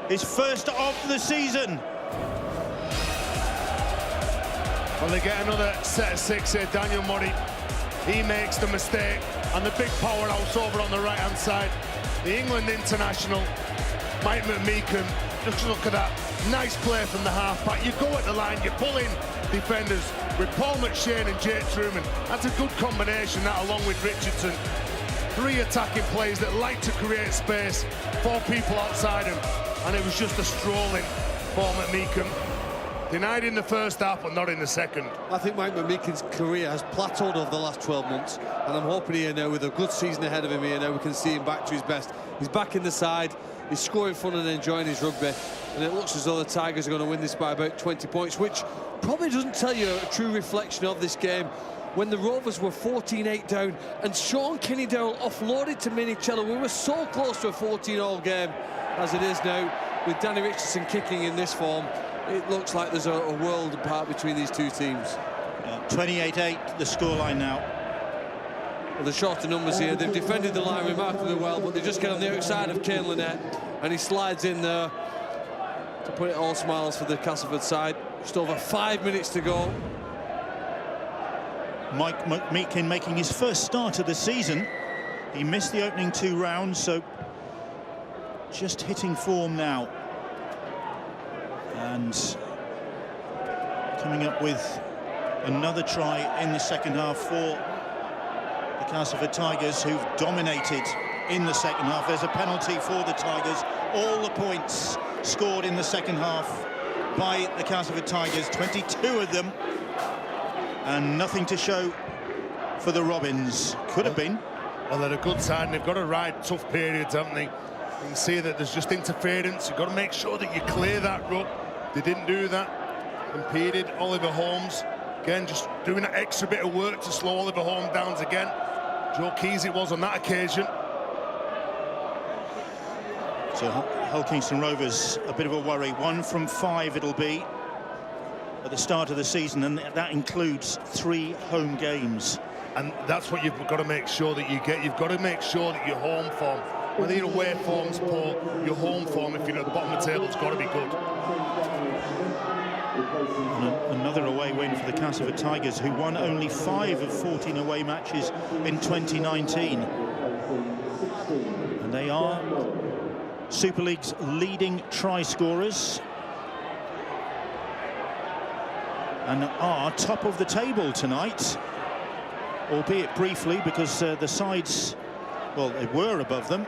his first of the season. Well, they get another set of 6 here. Daniel Murray, he makes the mistake, and the big powerhouse over on the right-hand side, the England international, Mike McMeekin. Just look at that, nice play from the half-back. You go at the line, you pull in defenders with Paul McShane and Jake Truman. That's a good combination, that, along with Richardson. 3 attacking players that like to create space, 4 people outside him, and it was just a strolling Paul McMeekin. Denied in the first half, but not in the second. I think Mike McMeekin's career has plateaued over the last 12 months, and I'm hoping here now, with a good season ahead of him here now, we can see him back to his best. He's back in the side, he's scoring fun and enjoying his rugby, and it looks as though the Tigers are going to win this by about 20 points, which probably doesn't tell you a true reflection of this game. When the Rovers were 14-8 down, and Sean Kinney-Dowell offloaded to Minicello, we were so close to a 14-all game as it is now, with Danny Richardson kicking in this form. It looks like there's a world apart between these two teams. 28-8, the scoreline now. the shorter numbers here. They've defended the line remarkably well, but they just get on the outside of Kane Lynette, and he slides in there to put it all smiles for the Castleford side. Just over 5 minutes to go. Mike Meakin making his first start of the season. He missed the opening 2 rounds, so just hitting form now. And coming up with another try in the second half for the Castleford Tigers, who've dominated in the second half. There's a penalty for the Tigers. All the points scored in the second half by the Castleford Tigers, 22 of them, and nothing to show for the Robins. Could have been. Well, they're a good side, and they've got to ride tough periods, haven't they? You can see that there's just interference. You've got to make sure that you clear that ruck. They didn't do that. Impeded Oliver Holmes. Again, just doing that extra bit of work to slow Oliver Holmes down again. Joe Keys it was on that occasion. So Hull Kingston Rovers, a bit of a worry. 1 from 5 it'll be at the start of the season, and that includes 3 home games. And that's what you've got to make sure that you get. You've got to make sure that your home form, whether your away form's poor, your home form, if you're at the bottom of the table, it's got to be good. And another away win for the Castleford Tigers, who won only 5 of 14 away matches in 2019. And they are Super League's leading try scorers and are top of the table tonight, albeit briefly, because the sides, well, they were above them,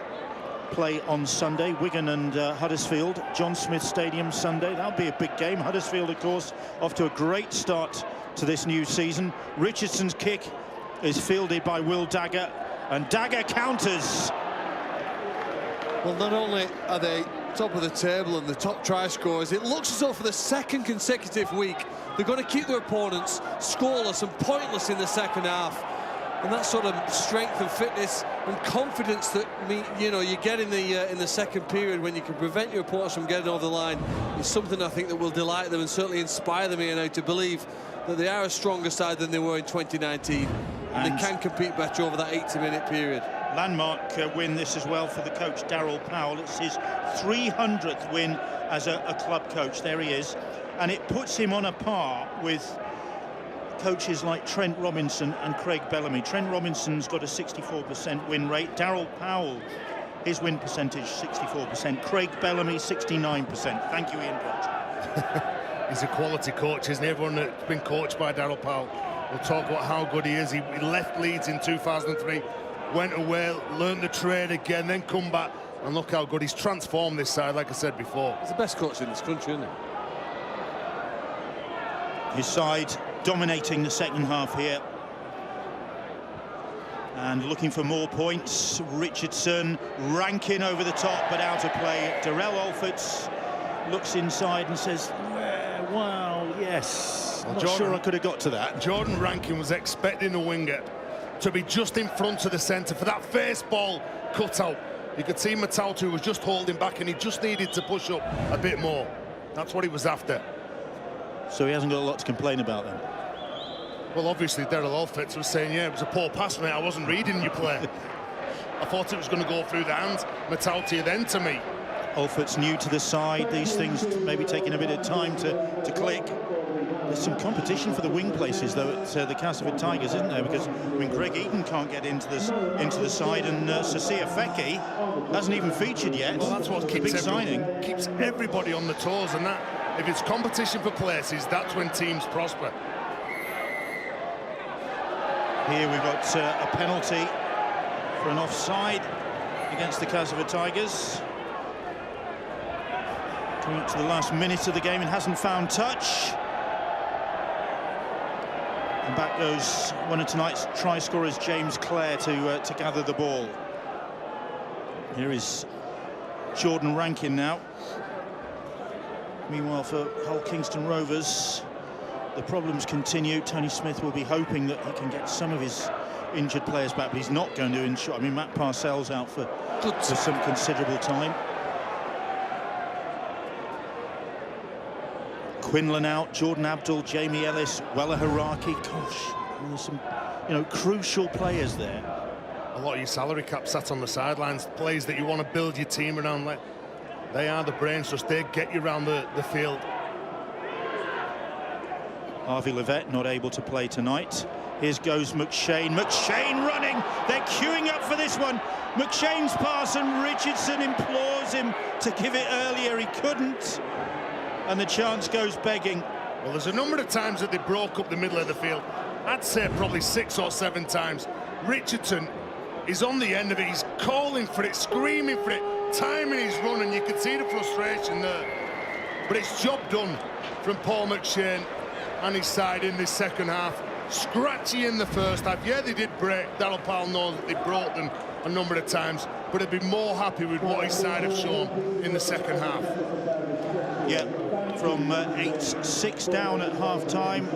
play on Sunday. Wigan and Huddersfield, John Smith Stadium Sunday. That'll be a big game. Huddersfield, of course, off to a great start to this new season. Richardson's kick is fielded by Will Dagger, and Dagger counters. Well, not only are they top of the table and the top try scorers, it looks as though for the second consecutive week they're going to keep their opponents scoreless and pointless in the second half. And that sort of strength and fitness and confidence that you get in the second period when you can prevent your opponents from getting over the line is something I think that will delight them and certainly inspire them here now to believe that they are a stronger side than they were in 2019 and they can compete better over that 80-minute period. Landmark win this as well for the coach Darryl Powell. It's his 300th win as a club coach. There he is, and it puts him on a par with coaches like Trent Robinson and Craig Bellamy. Trent Robinson's got a 64% win rate. Darryl Powell, his win percentage 64%. Craig Bellamy 69%. Thank you, Ian Brott. He's a quality coach, isn't he? Everyone that's been coached by Darryl Powell will talk about how good he is. He left Leeds in 2003, went away, learned the trade again, then come back, and look how good he's transformed this side, like I said before. He's the best coach in this country, isn't he? His side dominating the second half here and looking for more points. Richardson, Rankin over the top but out of play. Darrell Alfords looks inside and says, wow, yes, well, not sure I could have got to that. Jordan Rankin was expecting the winger to be just in front of the centre for that first ball cutout. You could see Matautu was just holding back and he just needed to push up a bit more. That's what he was after. So he hasn't got a lot to complain about then? Well, obviously Darrell Alfords was saying, yeah, it was a poor pass, mate. I wasn't reading your play. I thought it was going to go through the hands. Matautu then to me. Alfords new to the side. These things maybe taking a bit of time to click. There's some competition for the wing places, though, at the Castleford Tigers, isn't there? Because, I mean, Greg Eaton can't get into the side, and Sosia Feki hasn't even featured yet. Well, that's what keeps keeps everybody on the toes, and that, if it's competition for places, that's when teams prosper. Here we've got a penalty for an offside against the Castleford Tigers. Coming up to the last minute of the game and hasn't found touch. And back goes one of tonight's try scorers, James Clare, to gather the ball. Here is Jordan Rankin now. Meanwhile, for Hull Kingston Rovers, the problems continue. Tony Smith will be hoping that he can get some of his injured players back, but he's not going to ensure. I mean, Matt Parcell's out for some considerable time. Quinlan out, Jordan Abdul, Jamie Ellis, Wella Haraki. Gosh, there's some crucial players there. A lot of your salary cap sat on the sidelines, players that you want to build your team around. They are the brains trust. They get you around the field. Harvey Levett not able to play tonight. Here goes McShane. McShane running. They're queuing up for this one. McShane's pass, and Richardson implores him to give it earlier. He couldn't. And the chance goes begging. Well, there's a number of times that they broke up the middle of the field. I'd say probably 6 or 7 times. Richardson is on the end of it. He's calling for it, screaming for it, timing his run, and you can see the frustration there. But it's job done from Paul McShane and his side in this second half. Scratchy in the first half. Yeah, they did break. Darryl Powell knows that they broke them a number of times, but he'd be more happy with what his side have shown in the second half. Yeah, from 8-6 down at half-time,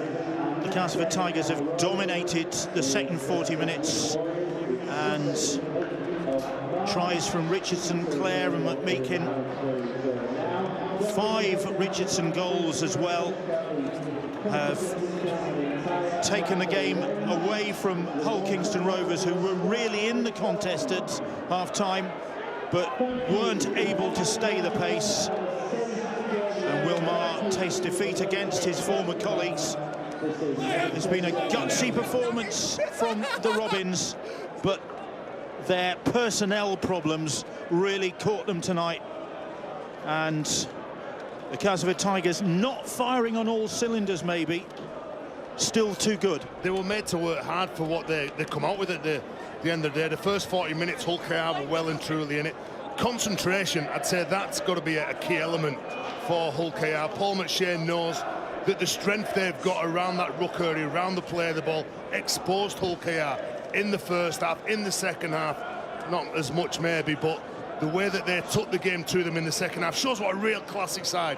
the Castleford Tigers have dominated the second 40 minutes, and tries from Richardson, Clare and McMeekin. 5 Richardson goals as well have taken the game away from Hull Kingston Rovers, who were really in the contest at half-time but weren't able to stay the pace. And Wilmar tastes defeat against his former colleagues. It's been a gutsy performance from the Robins, but their personnel problems really caught them tonight, and the Castleford Tigers not firing on all cylinders, maybe. Still too good. They were made to work hard for what they come out with at the end of the day. The first 40 minutes, Hull KR were well and truly in it. Concentration, I'd say that's got to be a key element for Hull KR. Paul McShane knows that the strength they've got around that ruck area, around the play of the ball, exposed Hull KR in the first half, in the second half. Not as much maybe, but the way that they took the game to them in the second half shows what a real classic side